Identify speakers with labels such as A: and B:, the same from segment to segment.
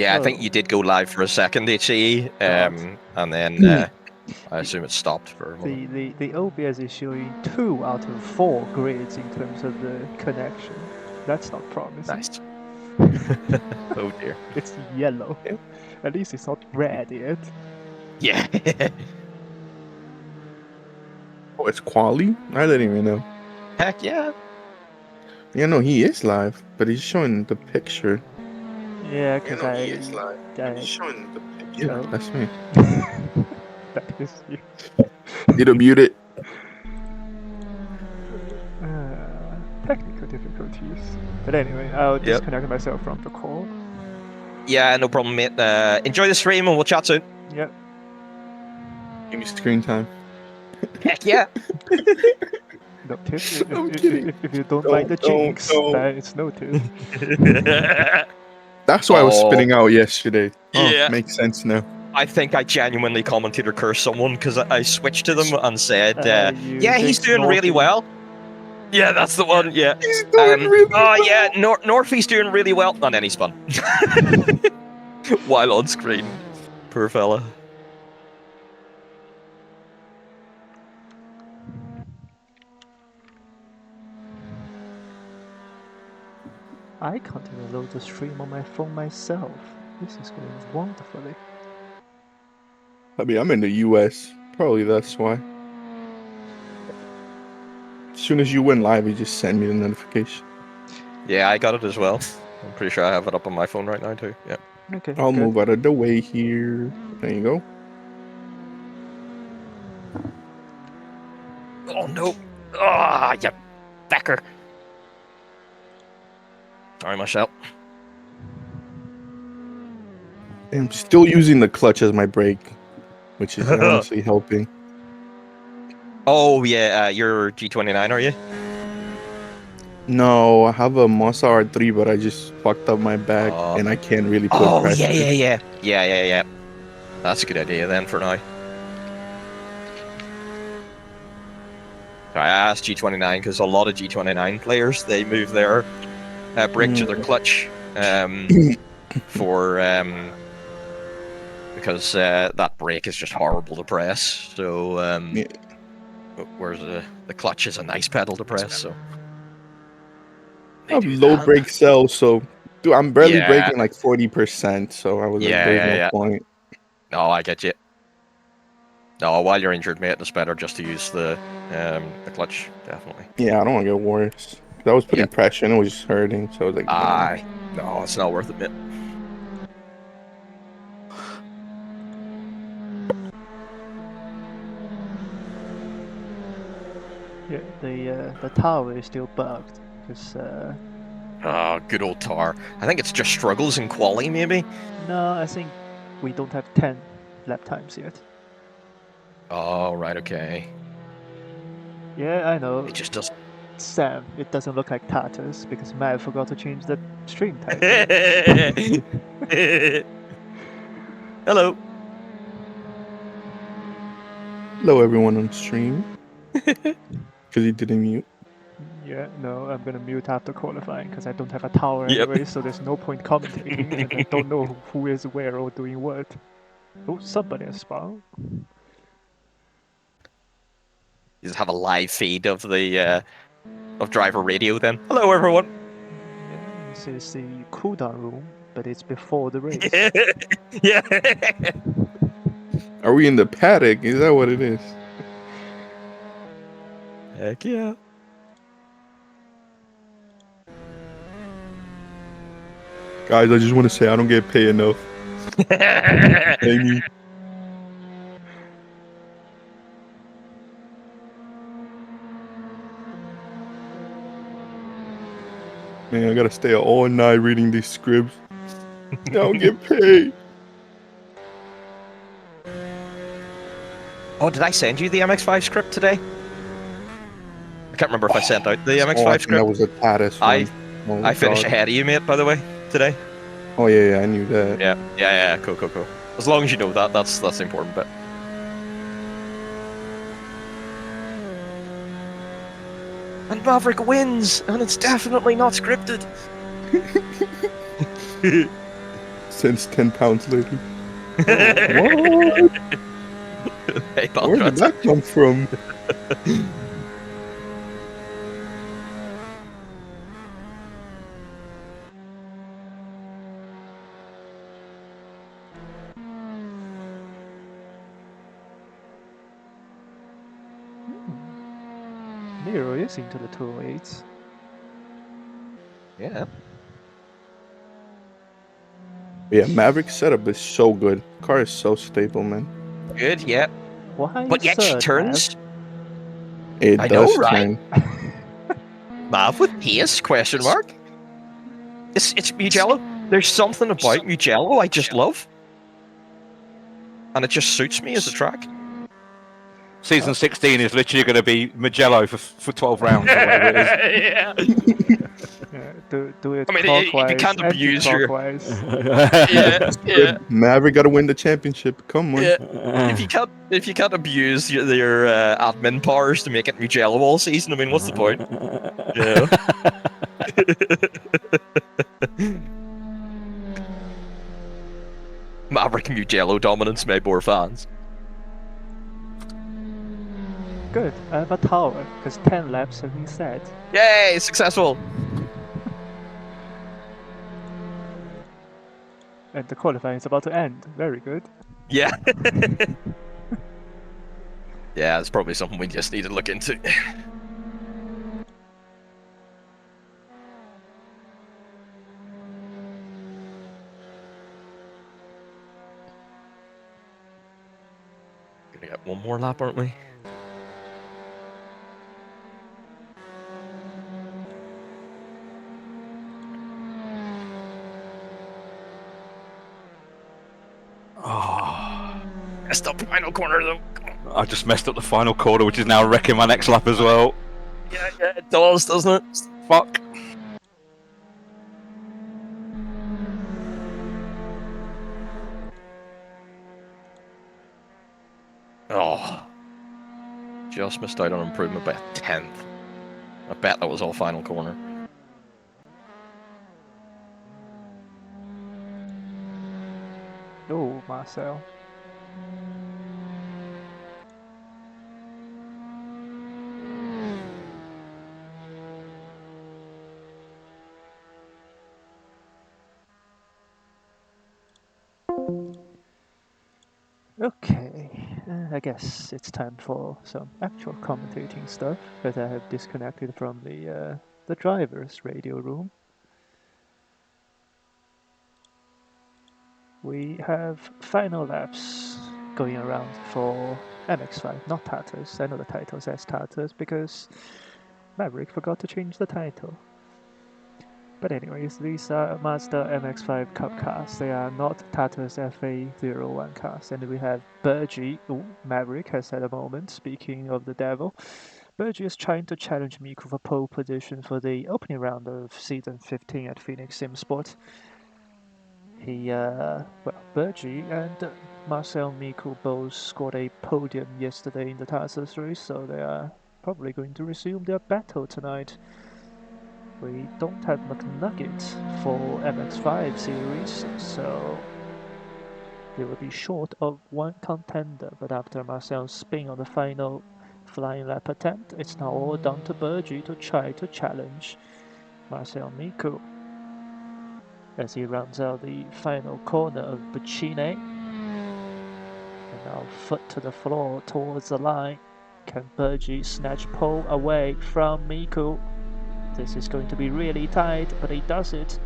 A: Yeah, I think
B: Oh.
A: you did go live for a second, HE,
B: God.
A: and then I assume it stopped for a moment.
B: The OBS is showing 2 out of 4 grids in terms of the connection. That's not promising.
A: Nice. Oh dear.
B: It's yellow.
C: Yeah.
B: At least it's not red yet.
A: Yeah.
C: Oh, it's Quali? I didn't even know.
A: Heck yeah.
C: Yeah, no, he is live, but he's showing the picture.
B: Yeah, because
C: He is live. He's showing the picture. Yeah,
B: Oh.
C: that's me.
B: That is you.
C: Need to mute it.
B: Technical difficulties. But anyway, I'll disconnect myself from the call.
A: Yeah, no problem, mate. Enjoy the stream and we'll chat soon.
B: Yep.
C: Give me screen time.
A: Heck yeah.
B: Noted.
C: I'm kidding.
B: If you don't like the jinx, then it's noted.
C: That's why I was
A: Oh.
C: spitting out yesterday. Oh,
A: Yeah.
C: makes sense now.
A: I think I genuinely commented or cursed someone because I switched to them and said, yeah, he's
B: jinxed
A: doing really
B: Northie.
A: well. Yeah, that's the one, yeah.
C: He's doing really well.
A: Oh, yeah, Northie's doing really well. And then he spun. While on screen. Poor fella.
B: I can't even load the stream on my phone myself. This is going wonderfully.
C: I mean, I'm in the US. Probably that's why. As soon as you went live, you just send me the notification.
A: Yeah, I got it as well. I'm pretty sure I have it up on my phone right now too. Yeah.
B: Okay.
C: I'll
B: good.
C: move out of the way here. There you go.
A: Oh no! Ah, you fecker! Sorry, Michelle.
C: I'm still using the clutch as my brake, which is honestly helping.
A: Oh yeah, you're G29, are you?
C: No, I have a Mazda R3, but I just fucked up my back, and I can't really put pressure.
A: Yeah. That's a good idea then for now. I asked G29 because a lot of G29 players, they move their brake to their clutch because that brake is just horrible to press. So whereas the clutch is a nice pedal to press. So
C: I have low brake cells, so dude, I'm barely
A: Yeah.
C: braking like 40%. So I was like,
A: Yeah,
C: there's
A: yeah,
C: no
A: yeah.
C: point.
A: No, I get you. No, while you're injured, mate, it's better just to use the clutch, definitely.
C: Yeah, I don't want to get worse. 'Cause I was putting pressure and it was just hurting, so I was like,
A: Aye. No, it's not worth it, mate.
B: Yeah, the tower is still bugged because.
A: Oh, good old tar. I think it's just struggles in quali, maybe.
B: No, I think we don't have 10 lap times yet.
A: Oh, right, okay.
B: Yeah, I know.
A: It just doesn't.
B: Sam, it doesn't look like Tatas because Matt forgot to change the stream title.
A: Hello.
C: Hello, everyone on stream. Because he didn't mute.
B: Yeah, no, I'm gonna mute after qualifying because I don't have a tower anyway, so there's no point commentating and I don't know who is where or doing what. Oh, somebody has spawned.
A: You just have a live feed of the of driver radio then. Hello, everyone.
B: Yeah, this is the cooldown room, but it's before the race.
A: Yeah.
C: Are we in the paddock? Is that what it is?
A: Heck yeah.
C: Guys, I just want to say I don't get paid enough. Pay me. Man, I gotta stay up all night reading these scripts. I don't get paid.
A: Oh, did I send you the MX5 script today? I can't remember if I sent out the MX5
C: I
A: script.
C: think that was a Tatis one.
A: I finished ahead of you, mate, by the way, today.
C: Oh, yeah, I knew that.
A: Yeah, cool. As long as you know that, that's the important bit. And Maverick wins, and it's definitely not scripted.
C: since 10 pounds lately.
A: Oh,
C: What?
A: Hey,
C: Where did that come from?
B: Miro is into the 208s.
A: Yeah.
C: Yeah, Maverick's setup is so good. Car is so stable, man.
A: Good, yeah.
B: Why
A: But yet she
B: third,
A: turns.
C: It
A: I
C: does
A: know, right?
C: turn.
A: Mav with pace? Question mark. It's Mugello. There's something about Mugello I just love, and it just suits me as a track.
D: Season 16 is literally going to be Mugello for 12 rounds or whatever it is.
A: Yeah.
B: Yeah, do it
A: I mean, if you
B: clockwise,
A: can't abuse your,
B: anti-clockwise.
A: yeah.
C: Maverick got to win the championship. Come on.
A: Yeah. If you can't abuse your admin powers to make it Mugello all season, I mean, what's the point? Yeah. Maverick Mugello dominance made more fans.
B: Good, I have a tower, because 10 laps have been set.
A: Yay, successful.
B: And the qualifying is about to end. Very good.
A: Yeah. Yeah, it's probably something we just need to look into. Gonna get one more lap, aren't we?
D: Oh,
A: Messed up the final corner though.
D: I just messed up the final corner, which is now wrecking my next lap as well.
A: Yeah, it does, doesn't it?
D: Fuck.
A: Oh. Just missed out on improvement by a 10th. I bet that was all final corner.
B: Oh, Marcel. Okay, I guess it's time for some actual commentating stuff, but I have disconnected from the driver's radio room. We have final laps going around for MX5, not Tatters. I know the title says Tatters because Maverick forgot to change the title. But anyways, these are Mazda MX5 Cup cars. They are not Tata's FA01 cars. And we have Burgi. Oh, Maverick has had a moment, speaking of the devil. Burgi is trying to challenge Miku for pole position for the opening round of season 15 at Phoenix Sim Sport. Burgi and Marcel Miku both scored a podium yesterday in the Tata's race, so they are probably going to resume their battle tonight. We don't have McNugget for MX5 series, so they will be short of one contender. But after Marcel's spin on the final flying lap attempt, it's now all down to Burgi to try to challenge Marcel Miku as he rounds out the final corner of Buccine. And now foot to the floor towards the line. Can Burgi snatch pole away from Miku? This is going to be really tight, but he does it.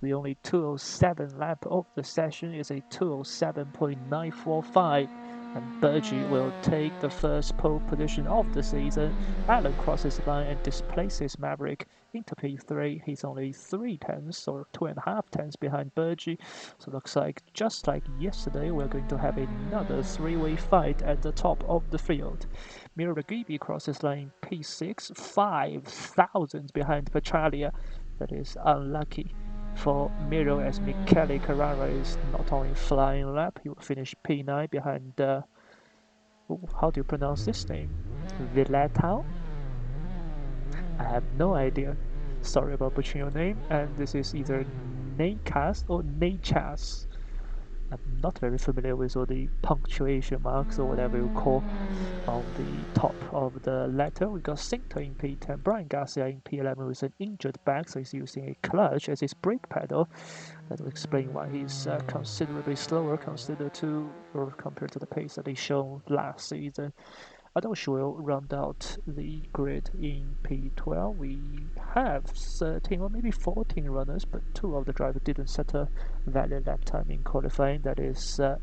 B: The only 207 lap of the session is a 207.945, and Burgi will take the first pole position of the season. Allen crosses the line and displaces Maverick into P3. He's only 3 tenths or 2.5 tenths behind Burgi, so looks like just like yesterday we're going to have another 3-way fight at the top of the field. Miro Gibi crosses line P6, 5 thousandths behind Petralia. That is unlucky for Miro as Michele Carrara is not only flying lap, he will finish P9 behind, how do you pronounce this name? Villetao? I have no idea. Sorry about butchering your name, and this is either Nacas or Nachas. I'm not very familiar with all the punctuation marks or whatever you call on the top of the letter. We got Sinter in P10, Brian Garcia in P11 with an injured back, so he's using a clutch as his brake pedal. That will explain why he's considerably slower compared to the pace that he showed last season. Although we'll round out the grid in P12, we have 13 or maybe 14 runners, but 2 of the drivers didn't set a valid lap time in qualifying. That is that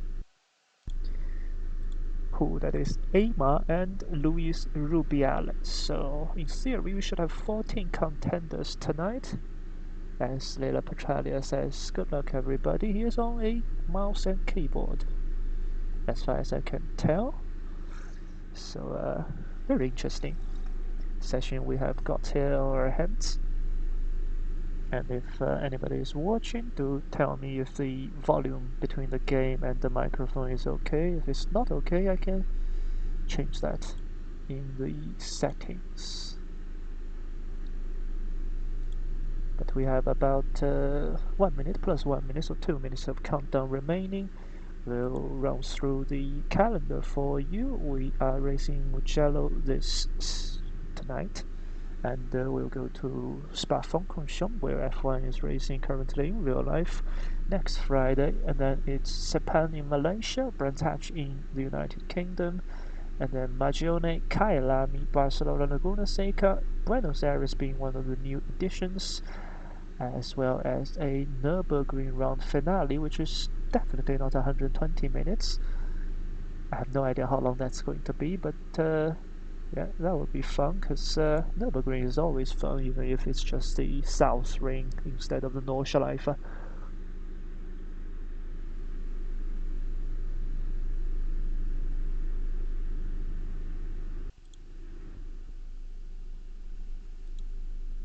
B: is Ama and Luis Rubiales. So in theory, we should have 14 contenders tonight. As Leila Petralia says, good luck everybody. He is on a mouse and keyboard, as far as I can tell. So very interesting session we have got here on our hands. And if anybody is watching, do tell me if the volume between the game and the microphone is okay. If it's not okay, I can change that in the settings. But we have about 1 minute plus 1 minute, so 2 minutes of countdown remaining. We'll run through the calendar for you. We are racing Mugello tonight, and we'll go to Spa-Francorchamps, where F1 is racing currently in real life, next Friday, and then it's Sepang in Malaysia, Brands Hatch in the United Kingdom, and then Magione, Kyalami, Barcelona, Laguna Seca, Buenos Aires being one of the new additions, as well as a Nürburgring round finale, which is definitely not 120 minutes. I have no idea how long that's going to be, but yeah, that would be fun, because Nürburgring is always fun, even if it's just the South Ring instead of the Nordschleife.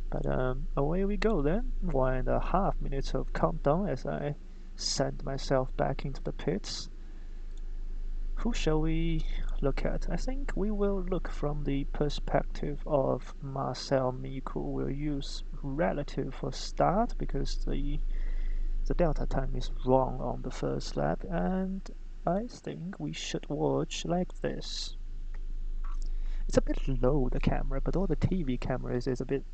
B: But away we go then. 1.5 minutes of countdown as I send myself back into the pits. Who shall we look at? I think we will look from the perspective of Marcel Miku. We'll use relative for start because the delta time is wrong on the first lap, and I think we should watch like this. It's a bit low, the camera, but all the TV cameras is a bit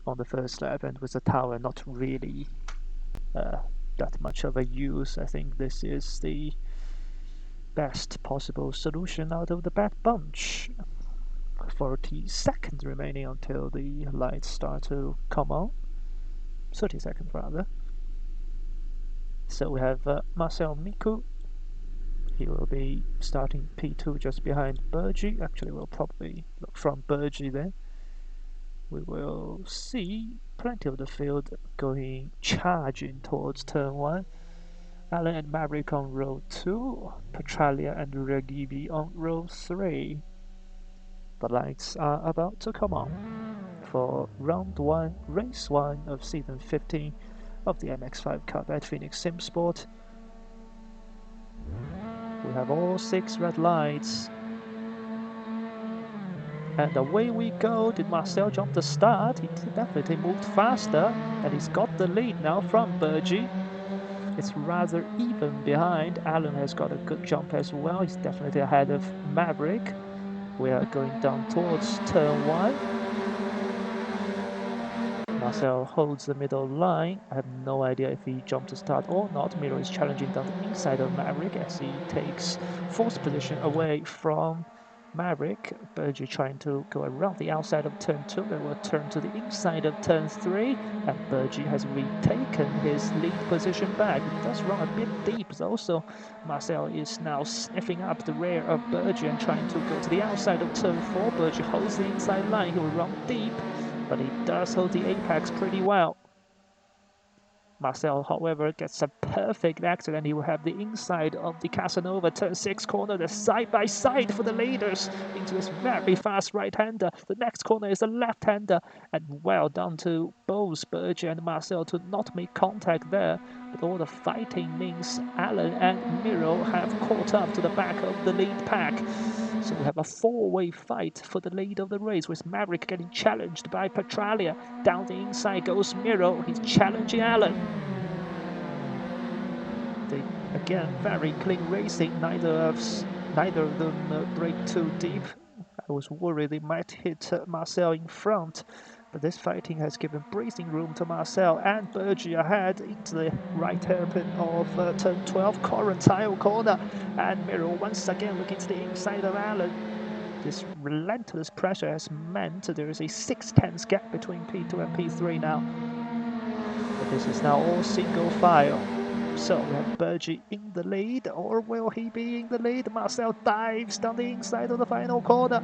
B: on the first lap, and with the tower not really that much of a use. I think this is the best possible solution out of the bad bunch. 40 seconds remaining until the lights start to come on. 30 seconds rather. So we have Marcel Miku. He will be starting P2 just behind Burgi. Actually, we'll probably look from Burgi then. We will see plenty of the field going charging towards turn 1. Alan and Maverick on row 2, Petralia and Regibi on row 3. The lights are about to come on for round 1, race 1 of season 15 of the MX5 Cup at Phoenix Simsport. We have all 6 red lights. And away we go. Did Marcel jump the start? He definitely moved faster, and he's got the lead now from Burgi. It's rather even behind. Alan has got a good jump as well. He's definitely ahead of Maverick. We are going down towards turn 1. Marcel holds the middle line. I have no idea if he jumped to start or not. Miro is challenging down the inside of Maverick as he takes 4th position away from Maverick. Burgi trying to go around the outside of turn 2, then will turn to the inside of turn 3, and Burgi has retaken his lead position back. He does run a bit deep though, so Marcel is now sniffing up the rear of Burgi and trying to go to the outside of turn 4. Burgi holds the inside line. He will run deep, but he does hold the apex pretty well. Marcel, however, gets a perfect exit, and he will have the inside of the Casanova turn 6 corner, the side-by-side for the leaders into this very fast right-hander. The next corner is a left-hander, and well done to both Burgi and Marcel to not make contact there. But all the fighting means Alan and Miro have caught up to the back of the lead pack. So we have a 4-way fight for the lead of the race, with Maverick getting challenged by Petralia. Down the inside goes Miro. He's challenging Alan. They again very clean racing. Neither of them break too deep. I was worried they might hit Marcel in front, but this fighting has given breathing room to Marcel and Bergy ahead into the right hairpin of turn 12, Correntile corner, and Miro once again looking to the inside of Allen. This relentless pressure has meant there is a 6/10 gap between P2 and P3 now. But this is now all single file. So we have Bergy in the lead, or will he be in the lead? Marcel dives down the inside of the final corner.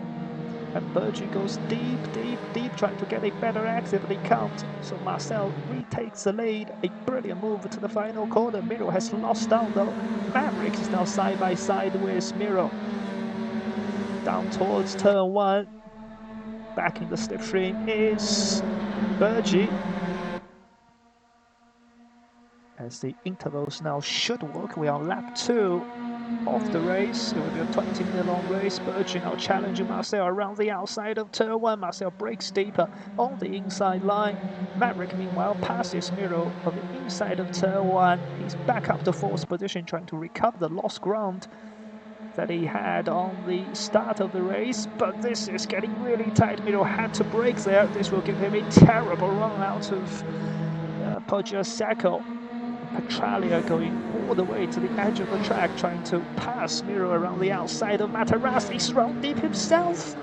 B: And Bergy goes deep, deep, deep, trying to get a better exit, but he can't. So Marcel retakes the lead. A brilliant move to the final corner. Miro has lost down though. Maverick is now side by side with Miro. Down towards turn 1. Back in the slipstream is Bergy. As the intervals now should work, we are on lap 2 of the race. It will be a 20-minute long race. Bergy now challenging Marcel around the outside of turn 1. Marcel breaks deeper on the inside line. Maverick, meanwhile, passes Miro on the inside of turn 1. He's back up to 4th position, trying to recover the lost ground that he had on the start of the race. But this is getting really tight. Miro had to brake there. This will give him a terrible run out of Poggio Petralia going all the way to the edge of the track, trying to pass Miro around the outside of Matarazzi. He's run deep himself,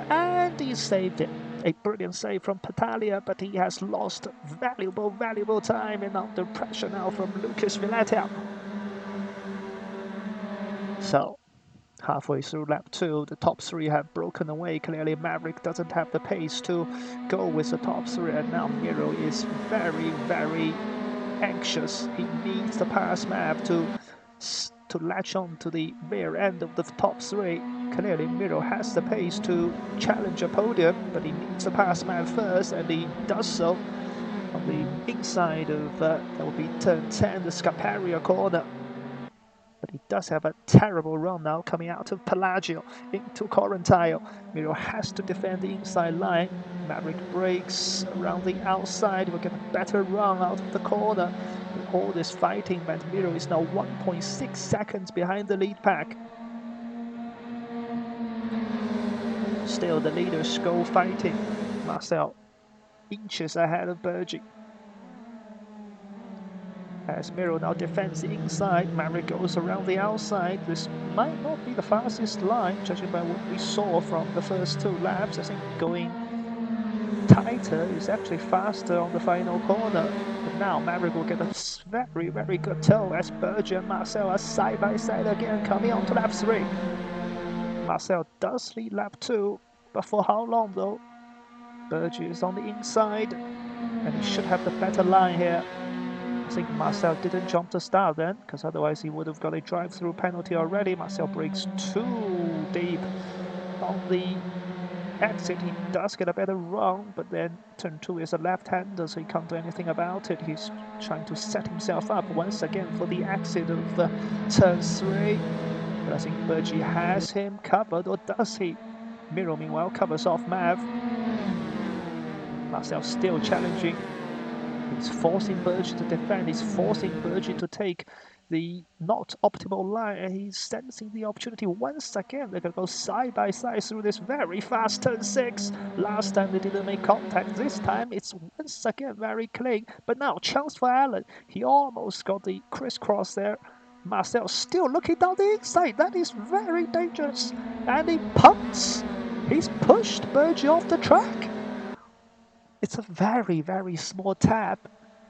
B: and he saved it. A brilliant save from Petralia, but he has lost valuable time and under pressure now from Lucas Villetta. So, halfway through lap 2, the top 3 have broken away. Clearly, Maverick doesn't have the pace to go with the top 3, and now Miro is very anxious. He needs to pass Mav to latch on to the rear end of the top 3. Clearly, Miro has the pace to challenge a podium, but he needs to pass Mav first, and he does so on the inside of that will be turn 10, the Scaparia corner. But he does have a terrible run now coming out of Pelagio into Correntile. Miro has to defend the inside line. Maverick breaks around the outside. We'll get a better run out of the corner. But all this fighting meant Miro is now 1.6 seconds behind the lead pack. Still, the leaders go fighting. Marcel inches ahead of Bergy. As Miro now defends the inside, Maverick goes around the outside. This might not be the fastest line, judging by what we saw from the first 2 laps. I think going tighter is actually faster on the final corner. But now Maverick will get a very good toe as Bergy and Marcel are side by side again, coming on to lap 3. Marcel does lead lap 2, but for how long though? Bergy is on the inside, and he should have the better line here. I think Marcel didn't jump the start then, because otherwise he would have got a drive-through penalty already. Marcel breaks too deep on the exit. He does get a better run, but then turn 2 is a left-hander, so he can't do anything about it. He's trying to set himself up once again for the exit of turn 3. But I think Bergy has him covered, or does he? Miro, meanwhile, covers off Mav. Marcel still challenging. He's forcing Bergy to defend, he's forcing Bergy to take the not optimal line, and he's sensing the opportunity once again. They're going to go side by side through this very fast turn 6. Last time they didn't make contact, this time it's once again very clean. But now, chance for Allen. He almost got the crisscross there. Marcel still looking down the inside. That is very dangerous. And he punts. He's pushed Bergy off the track. It's a very small tap,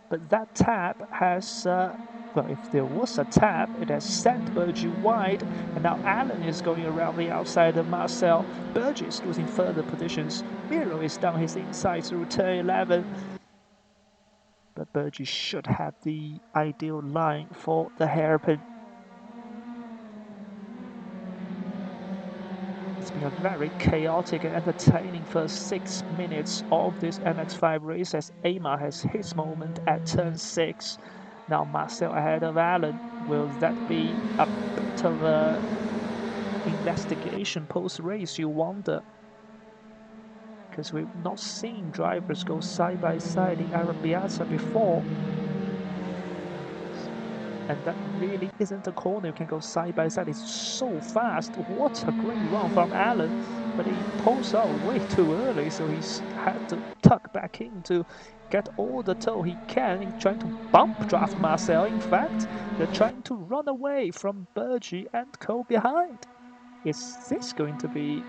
B: but that tap has, well, if there was a tap, it has sent Bergy wide, and now Allen is going around the outside of Marcel. Bergy is losing further positions. Miro is down his inside through turn 11. But Bergy should have the ideal line for the hairpin. It's been a very chaotic and entertaining first 6 minutes of this MX5 race as Amar has his moment at turn 6. Now Marcel ahead of Allen. Will that be a bit of a investigation post-race, you wonder? Because we've not seen drivers go side by side in Arrabbiata before. And that really isn't a corner you can go side by side. It's so fast. What a great run from Alan. But he pulls out way too early, so he's had to tuck back in to get all the toe he can in trying to bump draft Marcel. In fact, they're trying to run away from Bergie and Co behind. Is this going to be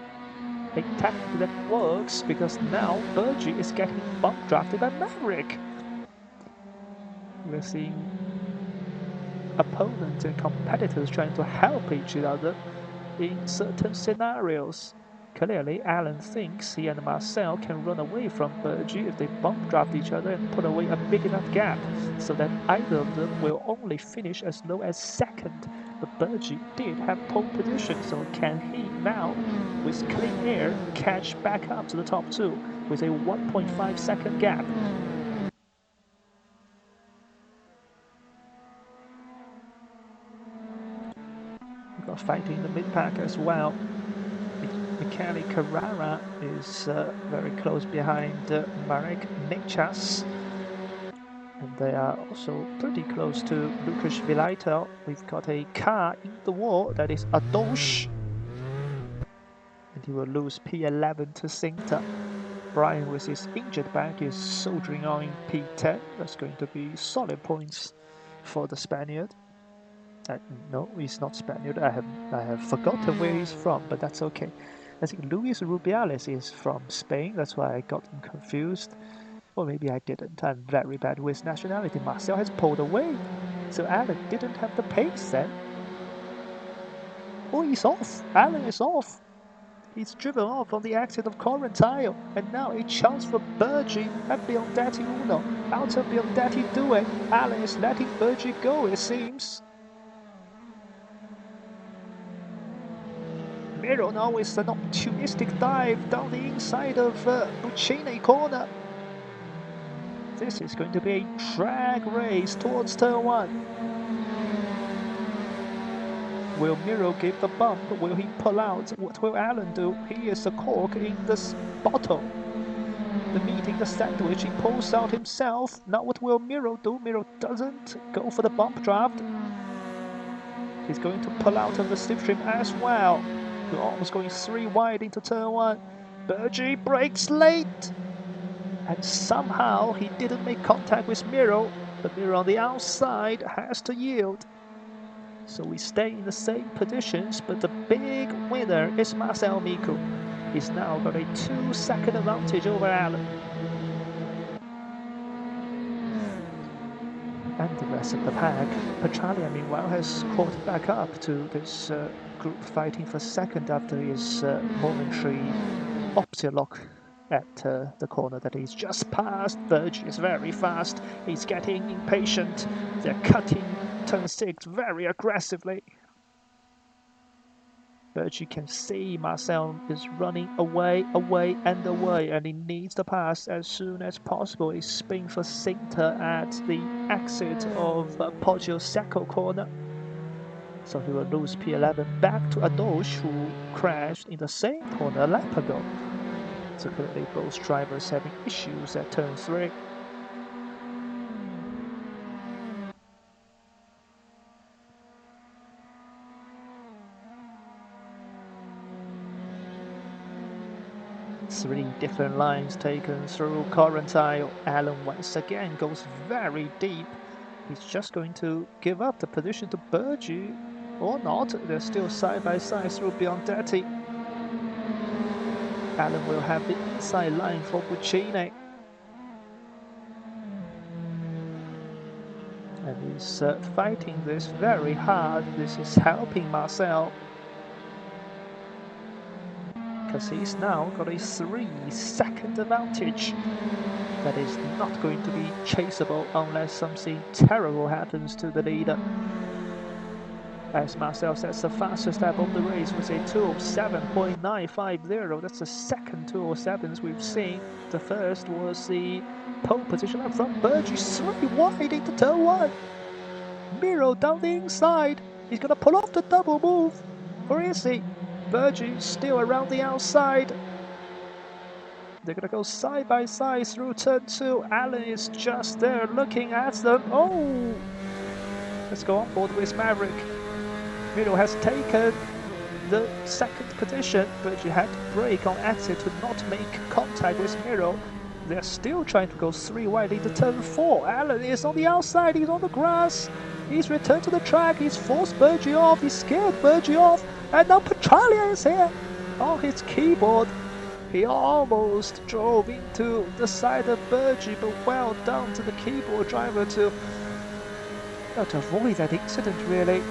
B: a tactic that works? Because now Bergie is getting bump drafted by Maverick. We're seeing opponents and competitors trying to help each other in certain scenarios. Clearly, Alan thinks he and Marcel can run away from Bergie if they bump draft each other and put away a big enough gap so that either of them will only finish as low as second. But Bergie did have pole position, so can he now, with clean air, catch back up to the top two with a 1.5 second gap? We've got fighting in the mid-pack as well. Michele Carrara is very close behind Marek Nechas. And they are also pretty close to Lukasz Vilaito. We've got a car in the wall that is Adosh. And he will lose P11 to Sinter. Brian with his injured back is soldiering on in P10. That's going to be solid points for the Spaniard. No, he's not Spaniard. I have forgotten where he's from, but that's okay. I think Luis Rubiales is from Spain. That's why I got him confused. Or maybe I didn't. I'm very bad with nationality. Marcel has pulled away. So Alan didn't have the pace then. Oh, he's off. Alan is off. He's driven off on the exit of Correntile. And now a chance for Bergie at Biondetti Uno. Out of Biondetti Due. Alan is letting Bergie go, it seems. Miro now with an opportunistic dive down the inside of Buccini corner. This is going to be a drag race towards turn one. Will Miro give the bump? Will he pull out? What will Alan do? He is a cork in this bottle. The meat in the sandwich, he pulls out himself. Now what will Miro do? Miro doesn't go for the bump draft. He's going to pull out of the slipstream as well. We're almost going 3 wide into turn one. Bergie breaks late. And somehow he didn't make contact with Miro. But Miro on the outside has to yield. So we stay in the same positions, but the big winner is Marcel Miku. He's now got a 2-second advantage over Alan. And the rest of the pack. Petralia, meanwhile, has caught back up to this group fighting for second after his momentary opposite lock at the corner that he's just passed. Bergie is very fast. He's getting impatient. They're cutting turn 6 very aggressively. Bergie can see Marcel is running away, and he needs to pass as soon as possible. He's spin for Sinter at the exit of Poggio Secco corner. So he will lose P11 back to Adosh, who crashed in the same corner a lap ago. So currently both drivers having issues at turn 3. Three different lines taken through Correntile. Alan once again goes very deep. He's just going to give up the position to Bergie, or not. They're still side by side through Biondetti. Alan will have the inside line for Buccini. And he's fighting this very hard. This is helping Marcel, because he's now got a 3-second advantage that is not going to be chaseable unless something terrible happens to the leader. As Marcel sets the fastest lap of the race with a 2:07.950. That's the second 2:07s we've seen. The first was the pole position up from Bergie, 3 wide into turn 1. Miro down the inside. He's going to pull off the double move. Or is he? Bergie still around the outside. They're going to go side by side through turn 2. Alan is just there looking at them. Oh! Let's go on board with Maverick. Miro has taken the second position, but he had to brake on exit to not make contact with Miro. They're still trying to go 3 wide into turn 4. Alan is on the outside, he's on the grass. He's returned to the track, he's forced Bergie off, he's scared Bergie off, and now Petralia is here on his keyboard. He almost drove into the side of Bergie, but well done to the keyboard driver to avoid that incident, really.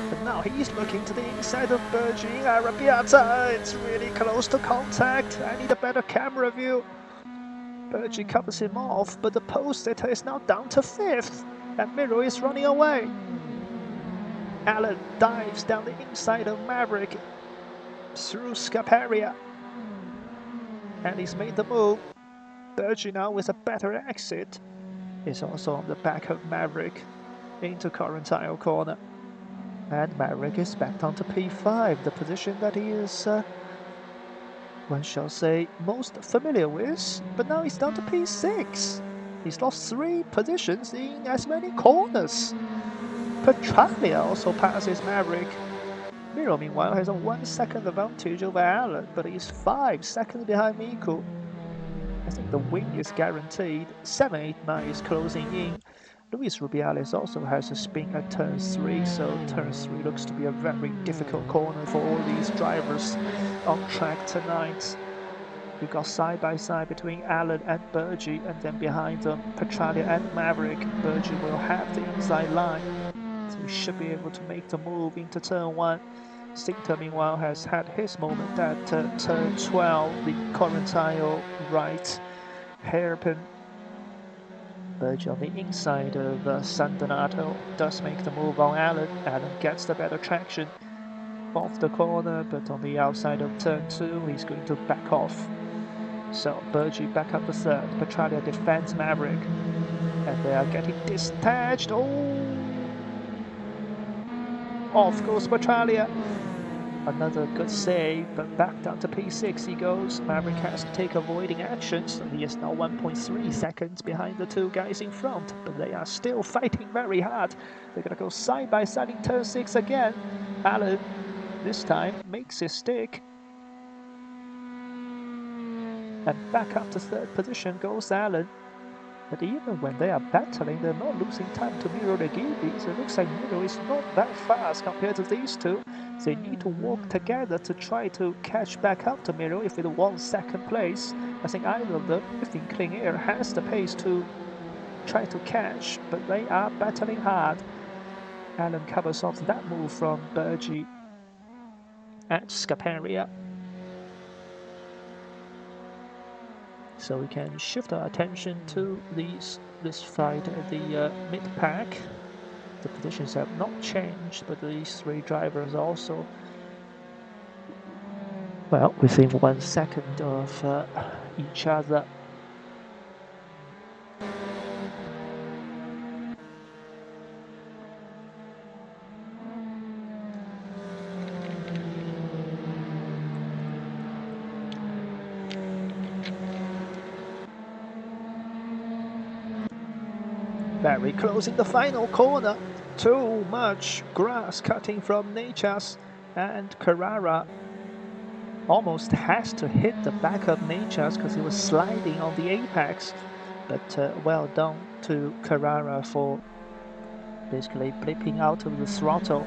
B: But now he's looking to the inside of Bergie. Arrabbiata, it's really close to contact. I need a better camera view. Bergie covers him off, but the post-it is now down to 5th, and Miro is running away. Alan dives down the inside of Maverick through Scaparia, and he's made the move. Bergie now with a better exit is also on the back of Maverick into Correntine corner. And Maverick is back down to P5, the position that he is, one shall say, most familiar with, but now he's down to P6. He's lost 3 positions in as many corners. Petralia also passes Maverick. Miro, meanwhile, has a 1 second advantage over Alan, but he's 5 seconds behind Miku. I think the win is guaranteed. 7, 8, 9 is closing in. Luis Rubiales also has a spin at turn 3, so turn 3 looks to be a very difficult corner for all these drivers on track tonight. We've got side by side between Alan and Bergie, and then behind them Petralia and Maverick. Bergie will have the inside line, so he should be able to make the move into turn 1. Sinter, meanwhile, has had his moment at turn 12, the Correntine right hairpin. Bergie on the inside of San Donato does make the move on Alan. Alan gets the better traction off the corner, but on the outside of turn 2, he's going to back off. So Bergie back up to 3rd. Petralia defends Maverick, and they are getting detached. Oh! Off goes Petralia. Another good save, but back down to P6 he goes. Maverick has to take avoiding actions, so he is now 1.3 seconds behind the 2 guys in front, but they are still fighting very hard. They're going to go side by side in turn 6 again. Alan, this time, makes his stick. And back up to 3rd position goes Alan. But even when they are battling, they're not losing time to Miro Regini, so it looks like Miro is not that fast compared to these 2. They need to work together to try to catch back up to Miro if it wants 2nd place. I think either of them, if in clean air, has the pace to try to catch, but they are battling hard. Alan covers off that move from Bergie at Scaparia. So we can shift our attention to this fight at the mid-pack. The positions have not changed, but these 3 drivers also, well, within 1 second of each other. Very closing the final corner. Too much grass cutting from Nature's, and Carrara almost has to hit the back of Nature's because he was sliding on the apex. But well done to Carrara for basically blipping out of the throttle,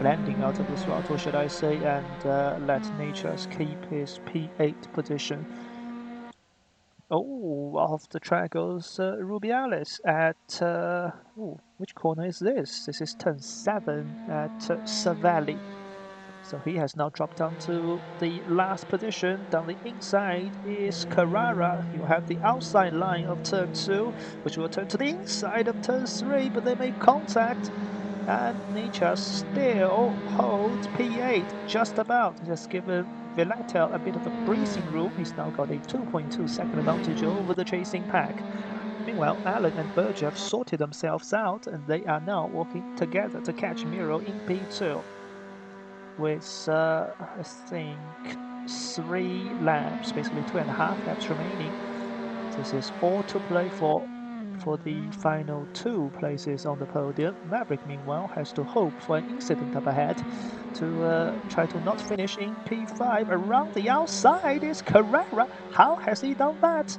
B: landing out of the throttle, should I say, and let Nature's keep his P8 position. Oh, off the track goes Rubiales at, which corner is this? This is turn 7 at Savelli. So he has now dropped down to the last position. Down the inside is Carrara. You have the outside line of turn 2, which will turn to the inside of turn 3, but they make contact. And Nature still holds P8, just about. Just given Velatel a bit of a breathing room. He's now got a 2.2 second advantage over the chasing pack. Meanwhile, Alan and Berger have sorted themselves out, and they are now working together to catch Miro in P2. With, I think, 3 laps, basically 2.5 laps remaining. This is all to play for for the final 2 places on the podium. Maverick, meanwhile, has to hope for an incident up ahead to try to not finish in P5. Around the outside is Carrera. How has he done that?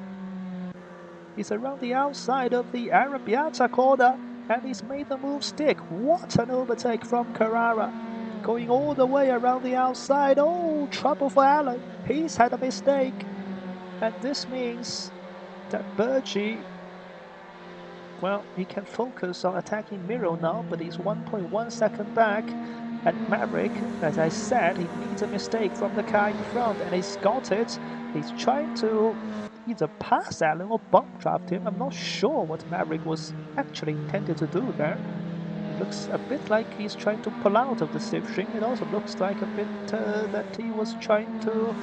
B: He's around the outside of the Arrabbiata corner, and he's made the move stick. What an overtake from Carrera! Going all the way around the outside. Oh, trouble for Alan. He's had a mistake. And this means that Bergie, well, he can focus on attacking Miro now, but he's 1.1 second back. And Maverick, as I said, he needs a mistake from the car in front, and he's got it. He's trying to either pass Alan or bump draft him. I'm not sure what Maverick was actually intended to do there. It looks a bit like he's trying to pull out of the slipstream. It also looks like a bit that he was trying to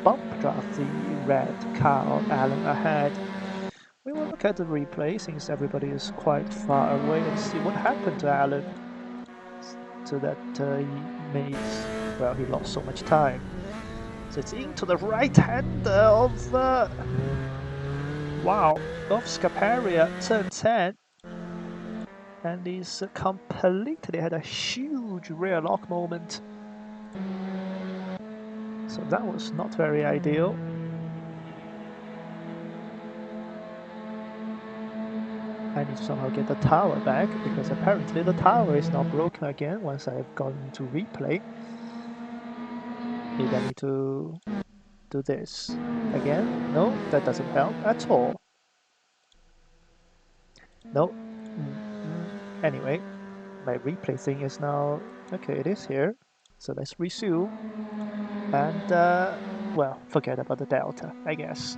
B: bump draft the red car of Alan ahead. We will look at the replay since everybody is quite far away and see what happened to Alan. So that he lost so much time. So it's into the right hand of Scaparia, turn 10. And he's completely had a huge rear lock moment. So that was not very ideal. I need to somehow get the tower back, because apparently the tower is now broken again once I've gone into replay. Maybe I need to do this again. No, that doesn't help at all. No. Anyway, my replay thing is now... Okay, it is here. So let's resume. And, well, forget about the delta, I guess.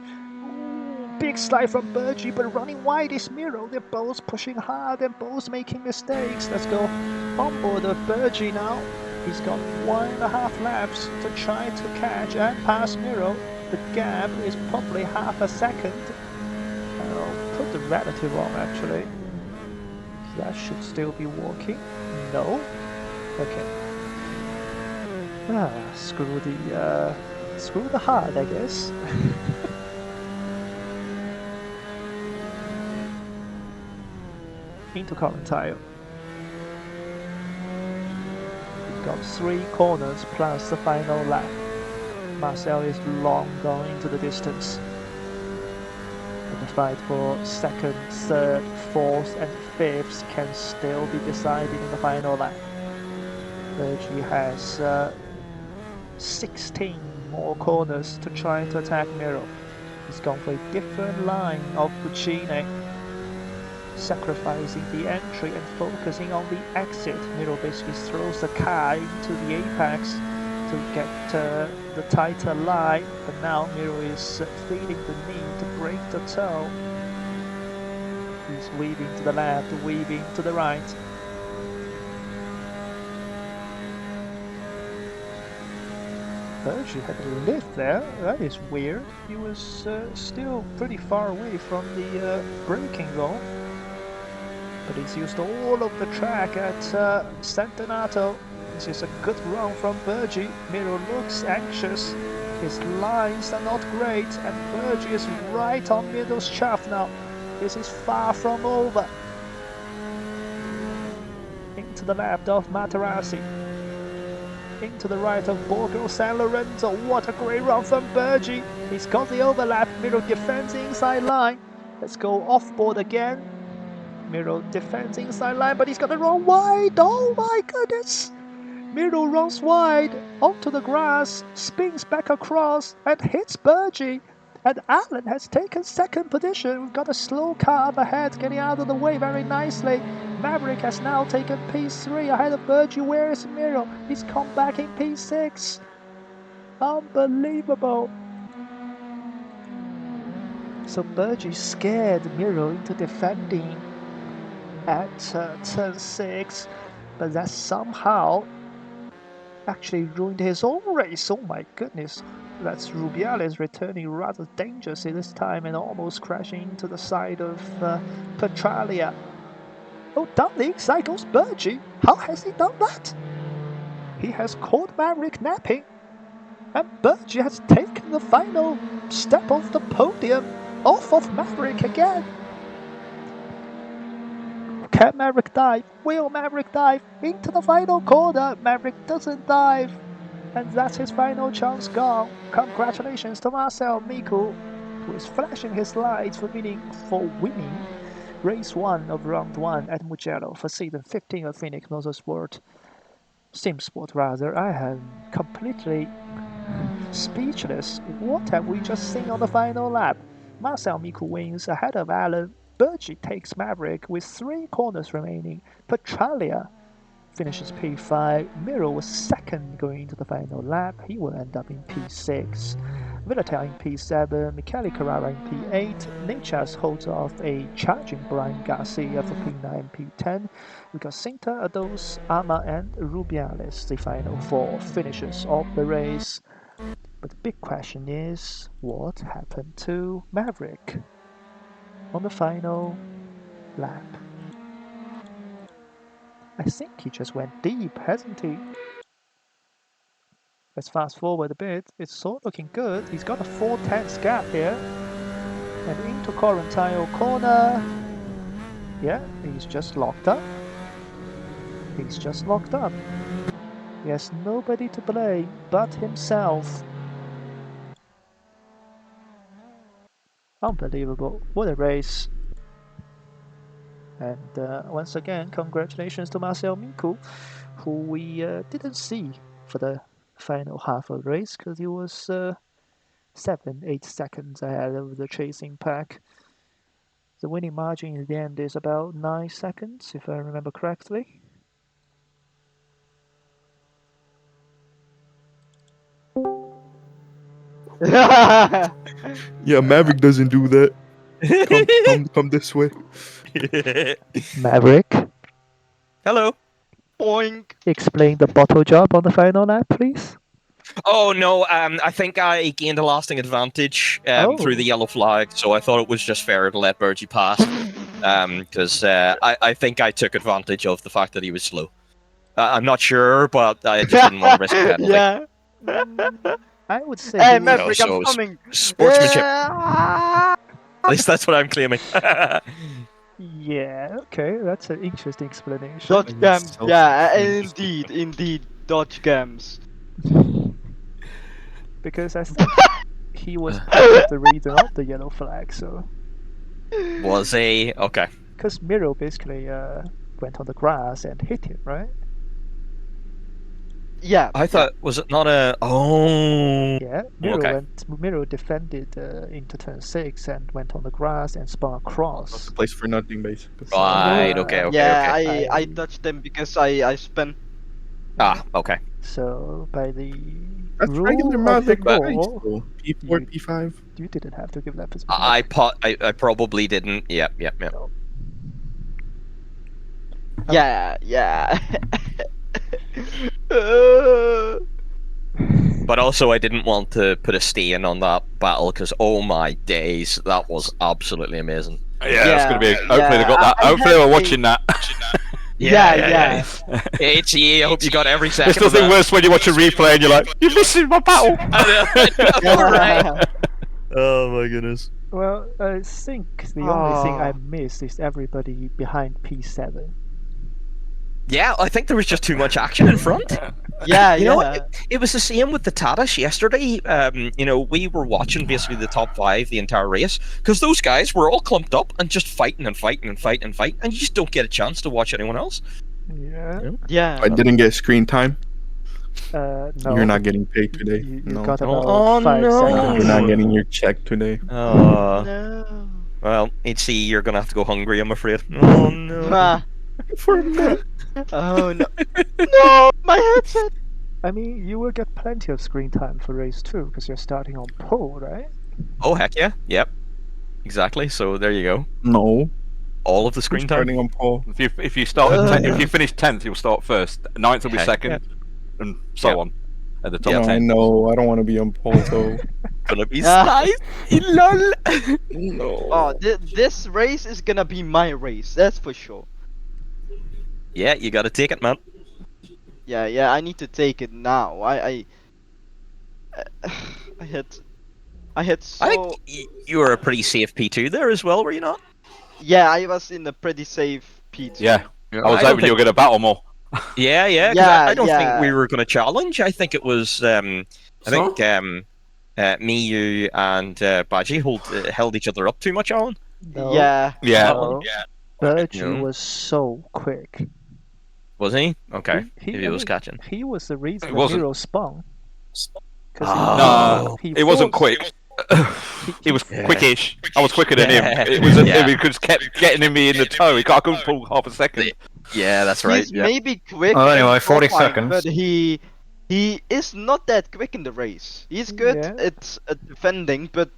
B: Big slide from Bergie, but running wide is Miro. They're both pushing hard and both making mistakes. Let's go on board of Bergie now. He's got 1.5 laps to try to catch and pass Miro. The gap is probably half a second. I'll put the relative on actually. That should still be working. No? Okay. Screw the hard, I guess. Into current tire. We've got 3 corners plus the final lap. Marcel is long gone into the distance. And the fight for 2nd, 3rd, 4th and 5th can still be decided in the final lap. Bergie has 16 more corners to try to attack Miro. He's gone for a different line of Puccini, sacrificing the entry and focusing on the exit. Miro basically throws the car into the apex to get the tighter line, but now Miro is feeling the need to break the toe. He's weaving to the left, weaving to the right. Bergie had a lift there. That is weird. He was still pretty far away from the braking zone. But he's used all of the track at San Donato. This is a good run from Bergie. Miro looks anxious. His lines are not great, and Bergie is right on Miro's shaft now. This is far from over. Into the left of Materazzi. Into the right of Borgo San Lorenzo. What a great run from Bergie. He's got the overlap. Miro defends the inside line. Let's go off board again. Miro defends inside line, but he's got to run wide. Oh my goodness! Miro runs wide onto the grass, spins back across and hits Bergie. And Alan has taken 2nd position. We've got a slow car up ahead getting out of the way very nicely. Maverick has now taken P3 ahead of Bergie. Where is Miro? He's come back in P6. Unbelievable. So Bergie scared Miro into defending at turn 6, but that somehow actually ruined his own race. Oh my goodness. That's Rubiales returning rather dangerously this time and almost crashing into the side of Petralia. Oh, down the inside goes Bergie. How has he done that? He has caught Maverick napping, and Bergie has taken the final step off the podium off of Maverick again. Can Maverick dive? Will Maverick dive? Into the final corner. Maverick doesn't dive. And that's his final chance gone. Congratulations to Marcel Miku, who is flashing his lights for winning race 1 of round 1 at Mugello for season 15 of Phoenix Motorsport. Simsport rather. I am completely speechless. What have we just seen on the final lap? Marcel Miku wins ahead of Alan. Bergie takes Maverick with 3 corners remaining. Petralia finishes P5. Miro was second going into the final lap. He will end up in P6. Villatel in P7. Michele Carrara in P8. Nichas holds off a charging Brian Garcia for P9 P10. We got Cinta, Ados, Ama, and Rubiales, the final 4 finishers of the race. But the big question is, what happened to Maverick on the final lap? I think he just went deep, hasn't he? Let's fast forward a bit. It's sort of looking good. He's got a 4/10 gap here. And into Correntine corner. Yeah, he's just locked up. He's just locked up. He has nobody to blame but himself. Unbelievable. What a race. And once again, congratulations to Marcel Miku, who we didn't see for the final half of the race because he was 7-8 seconds ahead of the chasing pack. The winning margin in the end is about 9 seconds, if I remember correctly.
C: Yeah, Maverick doesn't do that. Come this way.
B: Maverick,
A: Hello.
E: Boink.
B: explain the bottle job on the final lap, please.
A: Oh no, I think I gained a lasting advantage through the yellow flag, so I thought it was just fair to let Bergie pass. Because I think I took advantage of the fact that he was slow. I'm not sure, but I just didn't want to risk a penalty.
E: Yeah.
B: I would say
E: Hey,
B: he was-
E: Maverick,
A: so
E: I'm coming.
A: Sportsmanship.
E: Yeah.
A: At least that's what I'm claiming.
B: Yeah, okay, that's an interesting explanation.
E: Dodge cams.
C: So
E: Yeah,
C: self-interested.
E: indeed. Dodge cams.
B: Because I think he was part of the reason of the yellow flag, so...
A: Was a okay.
B: Because Miro basically went on the grass and hit him, right?
E: Yeah.
A: I thought was it not a
B: Yeah, Miro
A: Okay.
B: Miro defended into turn 6 and went on the grass and spun across.
C: That's the place for nothing, basically.
A: right? Okay.
E: Yeah,
A: Okay.
E: I touched them because I spun.
A: Okay.
B: So by the
C: That's
B: rule
C: regular
B: of
C: Maverick
B: the
C: race,
B: law,
C: though. P4, P5.
B: you didn't have to give that position.
A: I probably didn't. Yep.
E: Yeah. Uh,
A: But also, I didn't want to put a stain on that battle because, oh my days, that was absolutely amazing.
D: Yeah, it's gonna be.
E: Yeah,
D: Hopefully they got that.
E: I
D: Hopefully they
E: had
D: were
E: a-
D: watching that.
E: Yeah.
A: HE, I hope you got every second.
D: It's nothing worse when you watch a replay and you're like, "You're missing my battle."
A: Right. Oh my goodness.
B: Well, I think the only thing I
E: Ah.
B: missed is everybody behind P7.
A: Yeah, I think there was just too much action in front.
E: Yeah,
A: You know,
E: yeah.
A: it was the same with the Tadas yesterday. We were watching basically the top 5 the entire race because those guys were all clumped up and just fighting, and you just don't get a chance to watch anyone else.
B: Yeah.
E: Yeah.
C: I didn't get screen time.
B: No.
C: You're not getting paid today.
B: You
C: No.
B: got about
A: Oh,
B: 5
A: no.
B: seconds.
C: You're not getting your check today.
E: No.
A: Well, HC, you're gonna have to go hungry, I'm afraid. Oh no.
E: Ah.
C: For a minute.
E: Oh no. No, my headset.
B: I mean, you will get plenty of screen time for race 2 because you're starting on pole, right?
A: Oh heck yeah. Yep. Exactly. So there you go.
C: No.
A: All of the screen time.
C: Starting on pole.
D: If you start at if you finish 10th, you'll start first. 9th will be
A: Heck,
D: second, and so
A: Yep.
D: on. At the top
C: No,
D: 10.
C: no, I don't want to be on pole, so.
A: Gonna be
E: Ah.
A: nice. Lol.
C: No.
E: Oh, this race is gonna be my race. That's for sure.
A: Yeah, you gotta take it, man.
E: Yeah. I need to take it now. I had so.
A: I think you were a pretty safe P2 there as well, were you not?
E: Yeah, I was in a pretty safe P2.
D: Yeah.
A: Yeah,
D: I was
A: don't
D: hoping you were going to battle more.
A: Yeah, because
E: Yeah,
A: I don't think we
E: yeah.
A: were going to challenge. I think it was, I think
F: So?
A: me, you, and Baji held each other up too much, Alan.
B: No,
E: Yeah.
D: Yeah.
B: no.
A: Yeah.
B: Bergie
A: No.
B: was so quick.
A: Was he? Okay. Maybe
B: I
A: it was
B: mean,
A: catching.
B: he was the reason
D: It
B: the
D: wasn't.
B: Miro spun.
A: Oh.
D: No, it wasn't quick. He was
A: Yeah.
D: quickish. I was quicker than him. It was it just kept getting me in the toe. I couldn't pull half a second.
A: Yeah, that's right.
E: He's
A: Yeah.
E: maybe quick
F: Well,
E: in
F: anyway, 40
E: qualifying,
F: seconds.
E: but he is not that quick in the race. He's good
B: Yeah.
E: at defending, but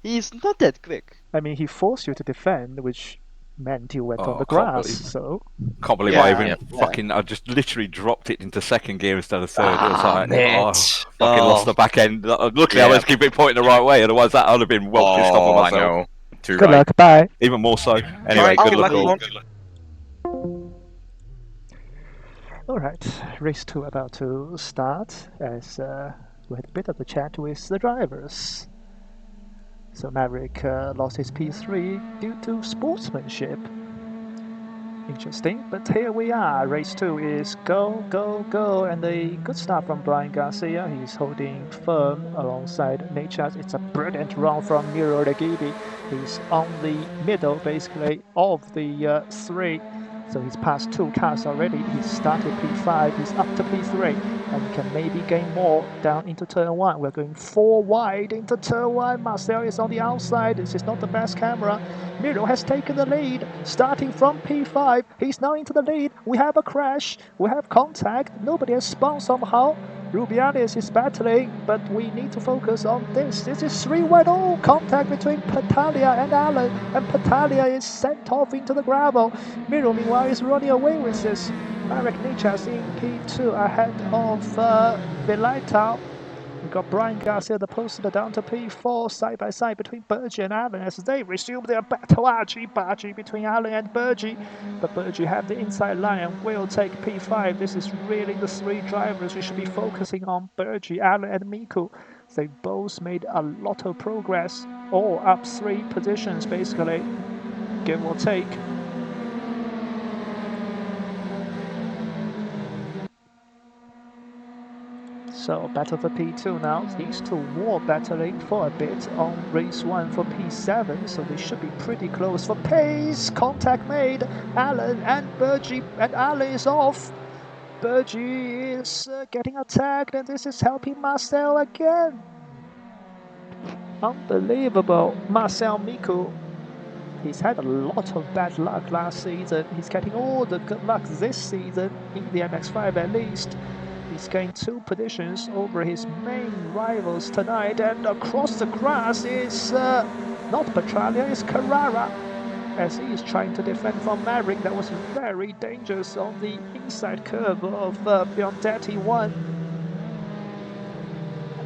E: he's not that quick.
B: I mean, he forced you to defend, which meant you went on
D: Oh,
B: the
D: I can't
B: grass.
D: believe-
B: So
D: Can't believe
E: Yeah,
D: I even
E: yeah.
D: fucking. I just literally dropped it into second gear instead of third. It was
A: Ah,
D: like,
A: mate.
D: oh, fucking lost the back end. Luckily, I
A: Yeah.
D: was keeping it pointing the right way. Otherwise, that would have been well pissed off
A: Oh,
D: on
A: I
D: myself.
A: know. Too
B: good
A: right.
B: luck. Bye.
D: Even more so. Anyway,
A: Alright,
D: good
A: good
D: luck
A: luck,
D: all.
A: everyone.
B: All right, race 2 about to start as we had a bit of a chat with the drivers. So Maverick lost his P3 due to sportsmanship. Interesting, but here we are. Race 2 is go, go, go, and a good start from Brian Garcia. He's holding firm alongside Nate Chaz. It's a brilliant run from Miro Reggibi. He's on the middle, basically, of the three. So he's passed 2 cars already. He's started P5, he's up to P3, and can maybe gain more down into turn 1. We're going 4 wide into turn 1. Marcel is on the outside. This is not the best camera. Miro has taken the lead, starting from P5. He's now into the lead. We have a crash. We have contact. Nobody has spun somehow. Rubiales is battling, but we need to focus on this. This is 3-1. Oh, contact between Patalia and Allen, and Patalia is sent off into the gravel. Miro, meanwhile, is running away with this. Marek Nichas in P2 ahead of Vilaitau. We've got Brian Garcia, the poster, down to P4, side by side between Bergie and Allen as they resume their battle. Archie between Allen and Bergie. But Bergie have the inside line and will take P5. This is really the 3 drivers we should be focusing on: Bergie, Allen, and Miku. They both made a lot of progress, all up 3 positions basically, give or take. So battle for P2 now. These 2 were battling for a bit on race 1 for P7, so they should be pretty close for pace. Contact made. Allen and Bergie, and Allen is off. Bergie is getting attacked, and this is helping Marcel again. Unbelievable. Marcel Miku. He's had a lot of bad luck last season. He's getting all the good luck this season, in the MX5 at least. He's gained 2 positions over his main rivals tonight, and across the grass is not Petralia, it's Carrara, as he is trying to defend from Maverick. That was very dangerous on the inside curve of Biondetti 1.